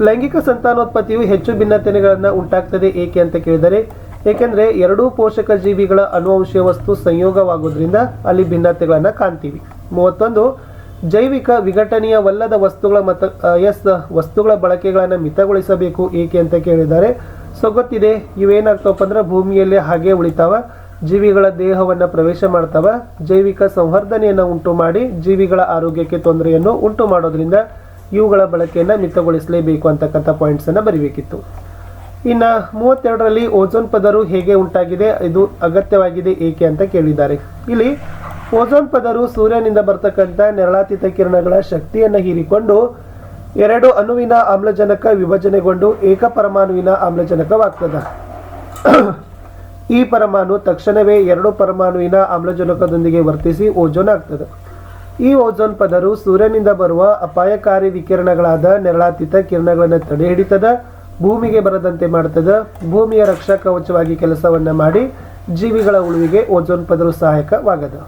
ಲೈಂಗಿಕ ಸಂತಾನೋತ್ಪತ್ತಿಯು ಹೆಚ್ಚು ಭಿನ್ನತೆಗಳನ್ನು ಉಂಟಾಗ್ತದೆ ಏಕೆ ಅಂತ ಕೇಳಿದರೆ, ಏಕೆಂದರೆ ಎರಡೂ ಪೋಷಕ ಜೀವಿಗಳ ಅನುವಂಶೀಯ ವಸ್ತು ಸಂಯೋಗವಾಗೋದ್ರಿಂದ ಅಲ್ಲಿ ಭಿನ್ನತೆಗಳನ್ನು ಕಾಣ್ತೀವಿ. 31. ಜೈವಿಕ ವಿಘಟನೀಯವಲ್ಲದ ವಸ್ತುಗಳ ವಸ್ತುಗಳ ಬಳಕೆಗಳನ್ನು ಮಿತಗೊಳಿಸಬೇಕು ಏಕೆ ಅಂತ ಕೇಳಿದ್ದಾರೆ. ಸೊ ಗೊತ್ತಿದೆ, ಇವೇನಾಗ್ತಾವಪ್ಪ ಅಂದ್ರೆ ಭೂಮಿಯಲ್ಲಿ ಹಾಗೆ ಉಳಿತಾವ, ಜೀವಿಗಳ ದೇಹವನ್ನು ಪ್ರವೇಶ ಮಾಡ್ತಾವ, ಜೈವಿಕ ಸಂವರ್ಧನೆಯನ್ನು ಉಂಟು ಮಾಡಿ ಜೀವಿಗಳ ಆರೋಗ್ಯಕ್ಕೆ ತೊಂದರೆಯನ್ನು ಉಂಟು ಮಾಡೋದ್ರಿಂದ ಇವುಗಳ ಬಳಕೆಯನ್ನು ಮಿತಗೊಳಿಸಲೇಬೇಕು ಅಂತಕ್ಕಂಥ ಪಾಯಿಂಟ್ಸನ್ನು ಬರೀಬೇಕಿತ್ತು. ಇನ್ನು 32ರಲ್ಲಿ ಓಝೋನ್ ಪದರು ಹೇಗೆ ಉಂಟಾಗಿದೆ, ಇದು ಅಗತ್ಯವಾಗಿದೆ ಏಕೆ ಅಂತ ಕೇಳಿದ್ದಾರೆ. ಇಲ್ಲಿ ಓಝೋನ್ ಪದರು ಸೂರ್ಯನಿಂದ ಬರ್ತಕ್ಕಂಥ ನೇರಳಾತೀತ ಕಿರಣಗಳ ಶಕ್ತಿಯನ್ನು ಹೀರಿಕೊಂಡು ಎರಡು ಅಣುವಿನ ಆಮ್ಲಜನಕ ವಿಭಜನೆಗೊಂಡು ಏಕಪರಮಾಣುವಿನ ಆಮ್ಲಜನಕವಾಗ್ತದೆ. ಈ ಪರಮಾಣು ತಕ್ಷಣವೇ ಎರಡು ಪರಮಾಣುವಿನ ಆಮ್ಲಜನಕದೊಂದಿಗೆ ವರ್ತಿಸಿ ಓಝೋನ್ ಆಗ್ತದೆ. ಈ ಓಝೋನ್ ಪದರು ಸೂರ್ಯನಿಂದ ಬರುವ ಅಪಾಯಕಾರಿ ವಿಕಿರಣಗಳಾದ ನೇರಳಾತೀತ ಕಿರಣಗಳನ್ನು ತಡೆ ಹಿಡಿತದ, ಭೂಮಿಗೆ ಬರದಂತೆ ಮಾಡ್ತದೆ, ಭೂಮಿಯ ರಕ್ಷಾ ಕವಚವಾಗಿ ಕೆಲಸವನ್ನು ಮಾಡಿ ಜೀವಿಗಳ ಉಳಿವಿಗೆ ಓಝೋನ್ ಪದರು ಸಹಾಯಕವಾಗದ.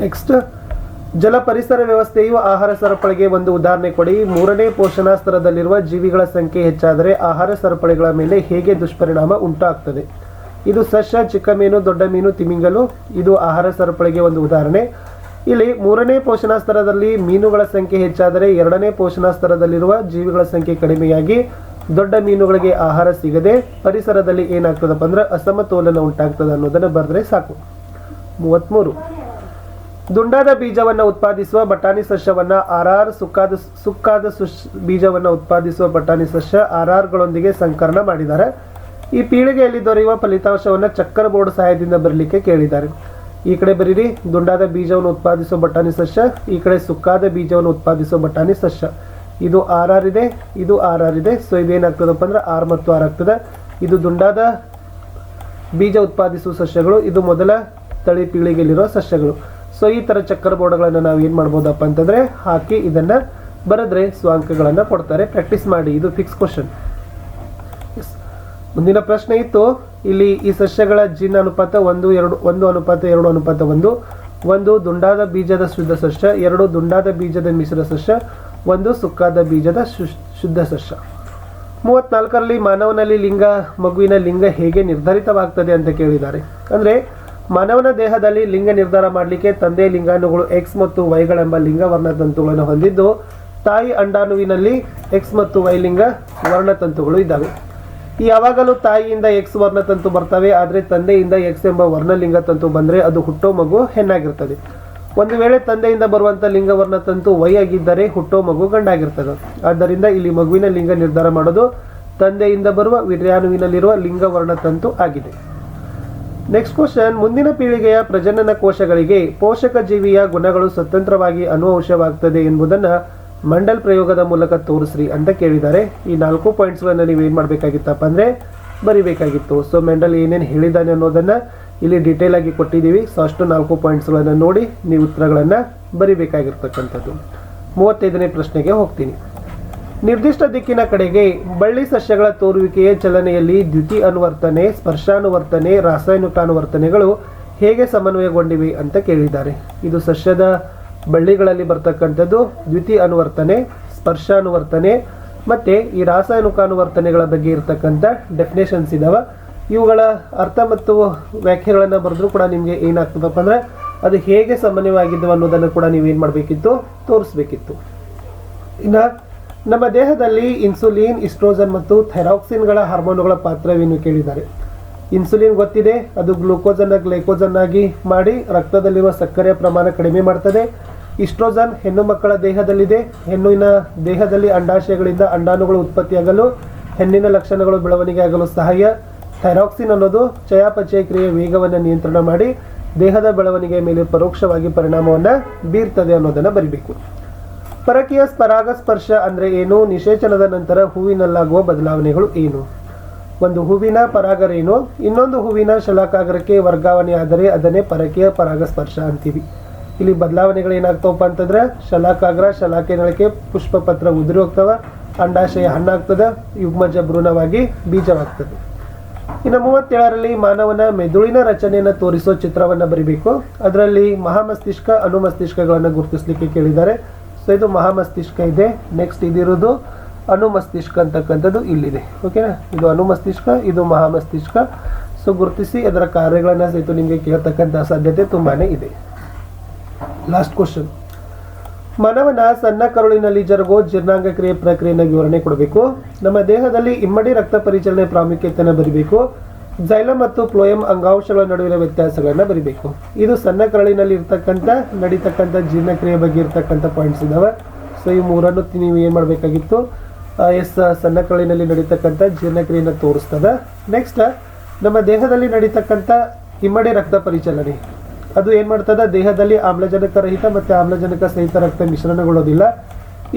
ನೆಕ್ಸ್ಟ್, ಜಲ ಪರಿಸರ ವ್ಯವಸ್ಥೆಯು ಆಹಾರ ಸರಪಳಿಗೆ ಒಂದು ಉದಾಹರಣೆ ಕೊಡಿ. 3ನೇ ಪೋಷಣಾ ಸ್ತರದಲ್ಲಿರುವ ಜೀವಿಗಳ ಸಂಖ್ಯೆ ಹೆಚ್ಚಾದರೆ ಆಹಾರ ಸರಪಳಿಗಳ ಮೇಲೆ ಹೇಗೆ ದುಷ್ಪರಿಣಾಮ ಉಂಟಾಗ್ತದೆ. ಇದು ಸಸ್ಯ, ಚಿಕ್ಕ ಮೀನು, ದೊಡ್ಡ ಮೀನು, ತಿಮಿಂಗಲು. ಇದು ಆಹಾರ ಸರಪಳಿಗೆ ಒಂದು ಉದಾಹರಣೆ. ಇಲ್ಲಿ 3ನೇ ಪೋಷಣಾ ಸ್ತರದಲ್ಲಿ ಮೀನುಗಳ ಸಂಖ್ಯೆ ಹೆಚ್ಚಾದರೆ 2ನೇ ಪೋಷಣಾ ಸ್ತರದಲ್ಲಿರುವ ಜೀವಿಗಳ ಸಂಖ್ಯೆ ಕಡಿಮೆಯಾಗಿ ದೊಡ್ಡ ಮೀನುಗಳಿಗೆ ಆಹಾರ ಸಿಗದೆ ಪರಿಸರದಲ್ಲಿ ಏನಾಗ್ತದಪ್ಪ ಅಂದ್ರೆ ಅಸಮತೋಲನ ಉಂಟಾಗ್ತದೆ ಅನ್ನೋದನ್ನು ಬರೆದ್ರೆ ಸಾಕು. 33. ದುಂಡಾದ ಬೀಜವನ್ನು ಉತ್ಪಾದಿಸುವ ಬಟಾಣಿ ಸಸ್ಯವನ್ನ RR, ಸುಕ್ಕಾದ ಬೀಜವನ್ನು ಉತ್ಪಾದಿಸುವ ಬಟಾಣಿ ಸಸ್ಯ RRಗಳೊಂದಿಗೆ ಸಂಕಲನ ಮಾಡಿದ್ದಾರೆ. ಈ ಪೀಳಿಗೆಯಲ್ಲಿ ದೊರೆಯುವ ಫಲಿತಾಂಶವನ್ನು ಚಕ್ಕರ್ ಬೋರ್ಡ್ ಸಹಾಯದಿಂದ ಬರಲಿಕ್ಕೆ ಕೇಳಿದ್ದಾರೆ. ಈ ಕಡೆ ಬರೀರಿ ದುಂಡಾದ ಬೀಜವನ್ನು ಉತ್ಪಾದಿಸುವ ಬಟಾಣಿ ಸಸ್ಯ, ಈ ಕಡೆ ಸುಕ್ಕಾದ ಬೀಜವನ್ನು ಉತ್ಪಾದಿಸುವ ಬಟಾಣಿ ಸಸ್ಯ. ಇದು RR ಇದೆ, ಇದು RR ಇದೆ. ಸೊ ಇದೇನಾಗ್ತದಪ್ಪ ಅಂದ್ರೆ R ಮತ್ತು R ಆಗ್ತದೆ. ಇದು ದುಂಡಾದ ಬೀಜ ಉತ್ಪಾದಿಸುವ ಸಸ್ಯಗಳು, ಇದು ಮೊದಲ ತಳಿ ಪೀಳಿಗೆಯಲ್ಲಿರುವ ಸಸ್ಯಗಳು. ಸೊ ಈ ಥರ ಚಕ್ಕರ್ ಬೋರ್ಡ್ಗಳನ್ನು ನಾವು ಏನು ಮಾಡ್ಬೋದಪ್ಪ ಅಂತಂದರೆ ಹಾಕಿ ಇದನ್ನು ಬರೆದ್ರೆ ಅಂಕಗಳನ್ನು ಕೊಡ್ತಾರೆ. ಪ್ರಾಕ್ಟೀಸ್ ಮಾಡಿ, ಇದು ಫಿಕ್ಸ್ ಕ್ವಶನ್. ಮುಂದಿನ ಪ್ರಶ್ನೆ ಇತ್ತು ಇಲ್ಲಿ ಈ ಸಸ್ಯಗಳ ಜಿನ್ ಅನುಪಾತ 1:2:1, 1 ದುಂಡಾದ ಬೀಜದ ಶುದ್ಧ ಸಸ್ಯ, 2 ದುಂಡಾದ ಬೀಜದ ಮಿಶ್ರ ಸಸ್ಯ, 1 ಸುಕ್ಕಾದ ಬೀಜದ ಶುದ್ಧ ಸಸ್ಯ. 34ರಲ್ಲಿ ಮಾನವನಲ್ಲಿ ಮಗುವಿನ ಲಿಂಗ ಹೇಗೆ ನಿರ್ಧರಿತವಾಗ್ತದೆ ಅಂತ ಕೇಳಿದ್ದಾರೆ. ಅಂದರೆ ಮಾನವನ ದೇಹದಲ್ಲಿ ಲಿಂಗ ನಿರ್ಧಾರ ಮಾಡಲಿಕ್ಕೆ ತಂದೆ ಲಿಂಗಾಣುಗಳು X ಮತ್ತು Yಗಳೆಂಬ ಲಿಂಗ ವರ್ಣತಂತುಗಳನ್ನು ಹೊಂದಿದ್ದು, ತಾಯಿ ಅಂಡಾಣುವಿನಲ್ಲಿ X ಮತ್ತು Y ಲಿಂಗ ವರ್ಣತಂತುಗಳು ಇದ್ದಾವೆ. ಯಾವಾಗಲೂ ತಾಯಿಯಿಂದ X ವರ್ಣತಂತು ಬರ್ತವೆ, ಆದರೆ ತಂದೆಯಿಂದ X ಎಂಬ ವರ್ಣಲಿಂಗ ತಂತು ಬಂದರೆ ಅದು ಹುಟ್ಟೋ ಮಗು ಹೆಣ್ಣಾಗಿರ್ತದೆ. ಒಂದು ವೇಳೆ ತಂದೆಯಿಂದ ಬರುವಂಥ ಲಿಂಗ ವರ್ಣತಂತು Y ಆಗಿದ್ದರೆ ಹುಟ್ಟೋ ಮಗು ಗಂಡಾಗಿರ್ತದೆ. ಆದ್ದರಿಂದ ಇಲ್ಲಿ ಮಗುವಿನ ಲಿಂಗ ನಿರ್ಧಾರ ಮಾಡೋದು ತಂದೆಯಿಂದ ಬರುವ ವೀರ್ಯಾಣುವಿನಲ್ಲಿರುವ ಲಿಂಗ ವರ್ಣತಂತು ಆಗಿದೆ. ನೆಕ್ಸ್ಟ್ ಕ್ವಶನ್, ಮುಂದಿನ ಪೀಳಿಗೆಯ ಪ್ರಜನನ ಕೋಶಗಳಿಗೆ ಪೋಷಕ ಜೀವಿಯ ಗುಣಗಳು ಸ್ವತಂತ್ರವಾಗಿ ಅನುವಂಶವಾಗ್ತದೆ ಎಂಬುದನ್ನು ಮಂಡಲ್ ಪ್ರಯೋಗದ ಮೂಲಕ ತೋರಿಸ್ರಿ ಅಂತ ಕೇಳಿದ್ದಾರೆ. ಈ 4 ಪಾಯಿಂಟ್ಸ್ಗಳನ್ನು ನೀವು ಏನು ಮಾಡಬೇಕಾಗಿತ್ತಪ್ಪ ಅಂದರೆ ಬರಿಬೇಕಾಗಿತ್ತು. ಸೊ ಮೆಂಡಲ್ ಏನೇನು ಹೇಳಿದ್ದಾನೆ ಅನ್ನೋದನ್ನು ಇಲ್ಲಿ ಡೀಟೇಲ್ ಆಗಿ ಕೊಟ್ಟಿದ್ದೀವಿ. ಸೊ ಅಷ್ಟು 4 ಪಾಯಿಂಟ್ಸ್ಗಳನ್ನು ನೋಡಿ ನೀವು ಉತ್ತರಗಳನ್ನು ಬರಿಬೇಕಾಗಿರ್ತಕ್ಕಂಥದ್ದು. 35ನೇ ಪ್ರಶ್ನೆಗೆ ಹೋಗ್ತೀನಿ. ನಿರ್ದಿಷ್ಟ ದಿಕ್ಕಿನ ಕಡೆಗೆ ಬಳ್ಳಿ ಸಸ್ಯಗಳ ತೋರುವಿಕೆಯ ಚಲನೆಯಲ್ಲಿ ದ್ಯುತಿ ಅನುವರ್ತನೆ, ಸ್ಪರ್ಶಾನುವರ್ತನೆ, ರಾಸಾಯನಿಕಾನುವರ್ತನೆಗಳು ಹೇಗೆ ಸಮನ್ವಯಗೊಂಡಿವೆ ಅಂತ ಕೇಳಿದ್ದಾರೆ. ಇದು ಸಸ್ಯದ ಬಳ್ಳಿಗಳಲ್ಲಿ ಬರ್ತಕ್ಕಂಥದ್ದು ದ್ಯುತಿ ಅನುವರ್ತನೆ, ಸ್ಪರ್ಶಾನುವರ್ತನೆ ಮತ್ತು ಈ ರಾಸಾಯನಿಕಾನುವರ್ತನೆಗಳ ಬಗ್ಗೆ ಇರತಕ್ಕಂಥ ಡೆಫಿನೇಷನ್ಸ್ ಇದಾವೆ. ಇವುಗಳ ಅರ್ಥ ಮತ್ತು ವ್ಯಾಖ್ಯೆಗಳನ್ನು ಬರೆದ್ರೂ ಕೂಡ ನಿಮಗೆ ಏನಾಗ್ತದಪ್ಪ ಅಂದರೆ ಅದು ಹೇಗೆ ಸಮನ್ವಯವಾಗಿದ್ದವು ಅನ್ನೋದನ್ನು ಕೂಡ ನೀವೇನು ಮಾಡಬೇಕಿತ್ತು, ತೋರಿಸ್ಬೇಕಿತ್ತು. ಇನ್ನು ನಮ್ಮ ದೇಹದಲ್ಲಿ ಇನ್ಸುಲಿನ್, ಇಸ್ಟ್ರೋಜನ್ ಮತ್ತು ಥೈರಾಕ್ಸಿನ್ಗಳ ಹಾರ್ಮೋನುಗಳ ಪಾತ್ರವೇನು ಕೇಳಿದ್ದಾರೆ. ಇನ್ಸುಲಿನ್ ಗೊತ್ತಿದೆ, ಅದು ಗ್ಲೈಕೋಜನ್ ಆಗಿ ಮಾಡಿ ರಕ್ತದಲ್ಲಿರುವ ಸಕ್ಕರೆಯ ಪ್ರಮಾಣ ಕಡಿಮೆ ಮಾಡ್ತದೆ. ಇಸ್ಟ್ರೋಜನ್ ಹೆಣ್ಣು ಮಕ್ಕಳ ದೇಹದಲ್ಲಿದೆ. ಹೆಣ್ಣಿನ ದೇಹದಲ್ಲಿ ಅಂಡಾಶಯಗಳಿಂದ ಅಂಡಾಣುಗಳು ಉತ್ಪತ್ತಿಯಾಗಲು, ಹೆಣ್ಣಿನ ಲಕ್ಷಣಗಳು ಬೆಳವಣಿಗೆ ಆಗಲು ಸಹಾಯ. ಥೈರಾಕ್ಸಿನ್ ಅನ್ನೋದು ಚಯಾಪಚಯ ಕ್ರಿಯೆಯ ವೇಗವನ್ನು ನಿಯಂತ್ರಣ ಮಾಡಿ ದೇಹದ ಬೆಳವಣಿಗೆಯ ಮೇಲೆ ಪರೋಕ್ಷವಾಗಿ ಪರಿಣಾಮವನ್ನು ಬೀರ್ತದೆ ಅನ್ನೋದನ್ನು ಬರಿಬೇಕು. ಪರಕೀಯ ಪರಾಗಸ್ಪರ್ಶ ಅಂದರೆ ಏನು? ನಿಷೇಚನದ ನಂತರ ಹೂವಿನಲ್ಲಾಗುವ ಬದಲಾವಣೆಗಳು ಏನು? ಒಂದು ಹೂವಿನ ಪರಾಗರೇನು ಇನ್ನೊಂದು ಹೂವಿನ ಶಲಾಕಾಗ್ರಕ್ಕೆ ವರ್ಗಾವಣೆ ಆದರೆ ಅದನ್ನೇ ಪರಕೀಯ ಪರಾಗಸ್ಪರ್ಶ ಅಂತೀವಿ. ಇಲ್ಲಿ ಬದಲಾವಣೆಗಳು ಏನಾಗ್ತವಪ್ಪ ಅಂತಂದ್ರೆ ಶಲಾಕಾಗ್ರ, ಶಲಾಕೆ ನಳಿಕೆ, ಪುಷ್ಪ ಪತ್ರ ಉದುರಿ ಹೋಗ್ತವ, ಅಂಡಾಶಯ ಹಣ್ಣಾಗ್ತದೆ, ಯುಗ್ಮಜ ಭ್ರೂಣವಾಗಿ ಬೀಜವಾಗ್ತದೆ. ಇನ್ನು 37ರಲ್ಲಿ ಮಾನವನ ಮೆದುಳಿನ ರಚನೆಯನ್ನು ತೋರಿಸೋ ಚಿತ್ರವನ್ನು ಬರಿಬೇಕು. ಅದರಲ್ಲಿ ಮಹಾಮಸ್ತಿಷ್ಕ, ಅನುಮಸ್ತಿಷ್ಕಗಳನ್ನು ಗುರುತಿಸಲಿಕ್ಕೆ ಕೇಳಿದ್ದಾರೆ. ಸೊ ಇದು ಮಹಾಮಸ್ತಿಷ್ಕ ಇದೆ. ನೆಕ್ಸ್ಟ್ ಇದಿರೋದು ಅನುಮಸ್ತಿಷ್ಕ ಅಂತಕ್ಕಂಥದ್ದು ಇಲ್ಲಿದೆ. ಓಕೆನಾ, ಇದು ಅನುಮಸ್ತಿಷ್ಕ, ಇದು ಮಹಾಮಸ್ತಿಷ್ಕ. ಸೊ ಗುರುತಿಸಿ ಅದರ ಕಾರ್ಯಗಳನ್ನು ಸಹಿತ ನಿಮಗೆ ಕೇಳ್ತಕ್ಕಂಥ ಸಾಧ್ಯತೆ ತುಂಬಾ ಇದೆ. ಲಾಸ್ಟ್ ಕ್ವಶನ್, ಮಾನವನ ಸಣ್ಣ ಕರುಳಿನಲ್ಲಿ ಜರುಗೋ ಜೀರ್ಣಾಂಗ ಕ್ರಿಯೆ ಪ್ರಕ್ರಿಯೆಯನ್ನು ವಿವರಣೆ ಕೊಡಬೇಕು. ನಮ್ಮ ದೇಹದಲ್ಲಿ ಇಮ್ಮಡಿ ರಕ್ತ ಪರಿಚಲನೆ ಪ್ರಾಮುಖ್ಯತೆಯನ್ನು ಬರಿಬೇಕು. ಜೈಲಮ್ ಮತ್ತು ಫ್ಲೋಯಮ್ ಅಂಗಾಂಶಗಳ ನಡುವಿನ ವ್ಯತ್ಯಾಸಗಳನ್ನು ಬರಿಬೇಕು. ಇದು ಸಣ್ಣ ಕರಳಿನಲ್ಲಿ ನಡೀತಕ್ಕಂಥ ಜೀರ್ಣಕ್ರಿಯೆ ಬಗ್ಗೆ ಇರ್ತಕ್ಕಂಥ ಪಾಯಿಂಟ್ಸ್ ಇದಾವೆ. ಸೊ ಈ ಮೂರನ್ನು ನೀವು ಏನು ಮಾಡಬೇಕಾಗಿತ್ತು, ಸಣ್ಣ ಕರಳಿನಲ್ಲಿ ನಡೀತಕ್ಕಂಥ ಜೀರ್ಣಕ್ರಿಯೆಯನ್ನು ತೋರಿಸ್ತದೆ. ನೆಕ್ಸ್ಟ್ ನಮ್ಮ ದೇಹದಲ್ಲಿ ನಡೀತಕ್ಕಂಥ ಇಮ್ಮಡಿ ರಕ್ತ ಪರಿಚಲನೆ, ಅದು ಏನು ಮಾಡ್ತದೆ, ದೇಹದಲ್ಲಿ ಆಮ್ಲಜನಕ ರಹಿತ ಮತ್ತು ಆಮ್ಲಜನಕ ಸಹಿತ ರಕ್ತ ಮಿಶ್ರಣಗೊಳ್ಳೋದಿಲ್ಲ.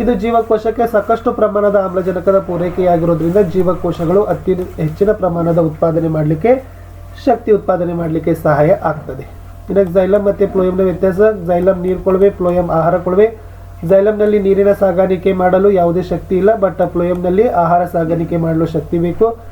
ಇದು ಜೀವಕೋಶಕ್ಕೆ ಸಾಕಷ್ಟು ಪ್ರಮಾಣದ ಆಮ್ಲಜನಕದ ಪೂರೈಕೆಯಾಗಿರೋದ್ರಿಂದ ಜೀವಕೋಶಗಳು ಹೆಚ್ಚಿನ ಪ್ರಮಾಣದ ಶಕ್ತಿ ಉತ್ಪಾದನೆ ಮಾಡಲಿಕ್ಕೆ ಸಹಾಯ ಆಗ್ತದೆ. ಇನ್ನು ಜೈಲಮ್ ಮತ್ತು ಫ್ಲೋಯಮ್ನ ವ್ಯತ್ಯಾಸ, ಜೈಲಮ್ ನೀರು ಕೊಳವೆ, ಫ್ಲೋಯಮ್ ಆಹಾರ ಕೊಳವೆ. ಜೈಲಮ್ನಲ್ಲಿ ನೀರಿನ ಸಾಗಾಣಿಕೆ ಮಾಡಲು ಯಾವುದೇ ಶಕ್ತಿ ಇಲ್ಲ, ಬಟ್ ಫ್ಲೋಯಮ್ನಲ್ಲಿ ಆಹಾರ ಸಾಗಾಣಿಕೆ ಮಾಡಲು ಶಕ್ತಿ ಬೇಕು.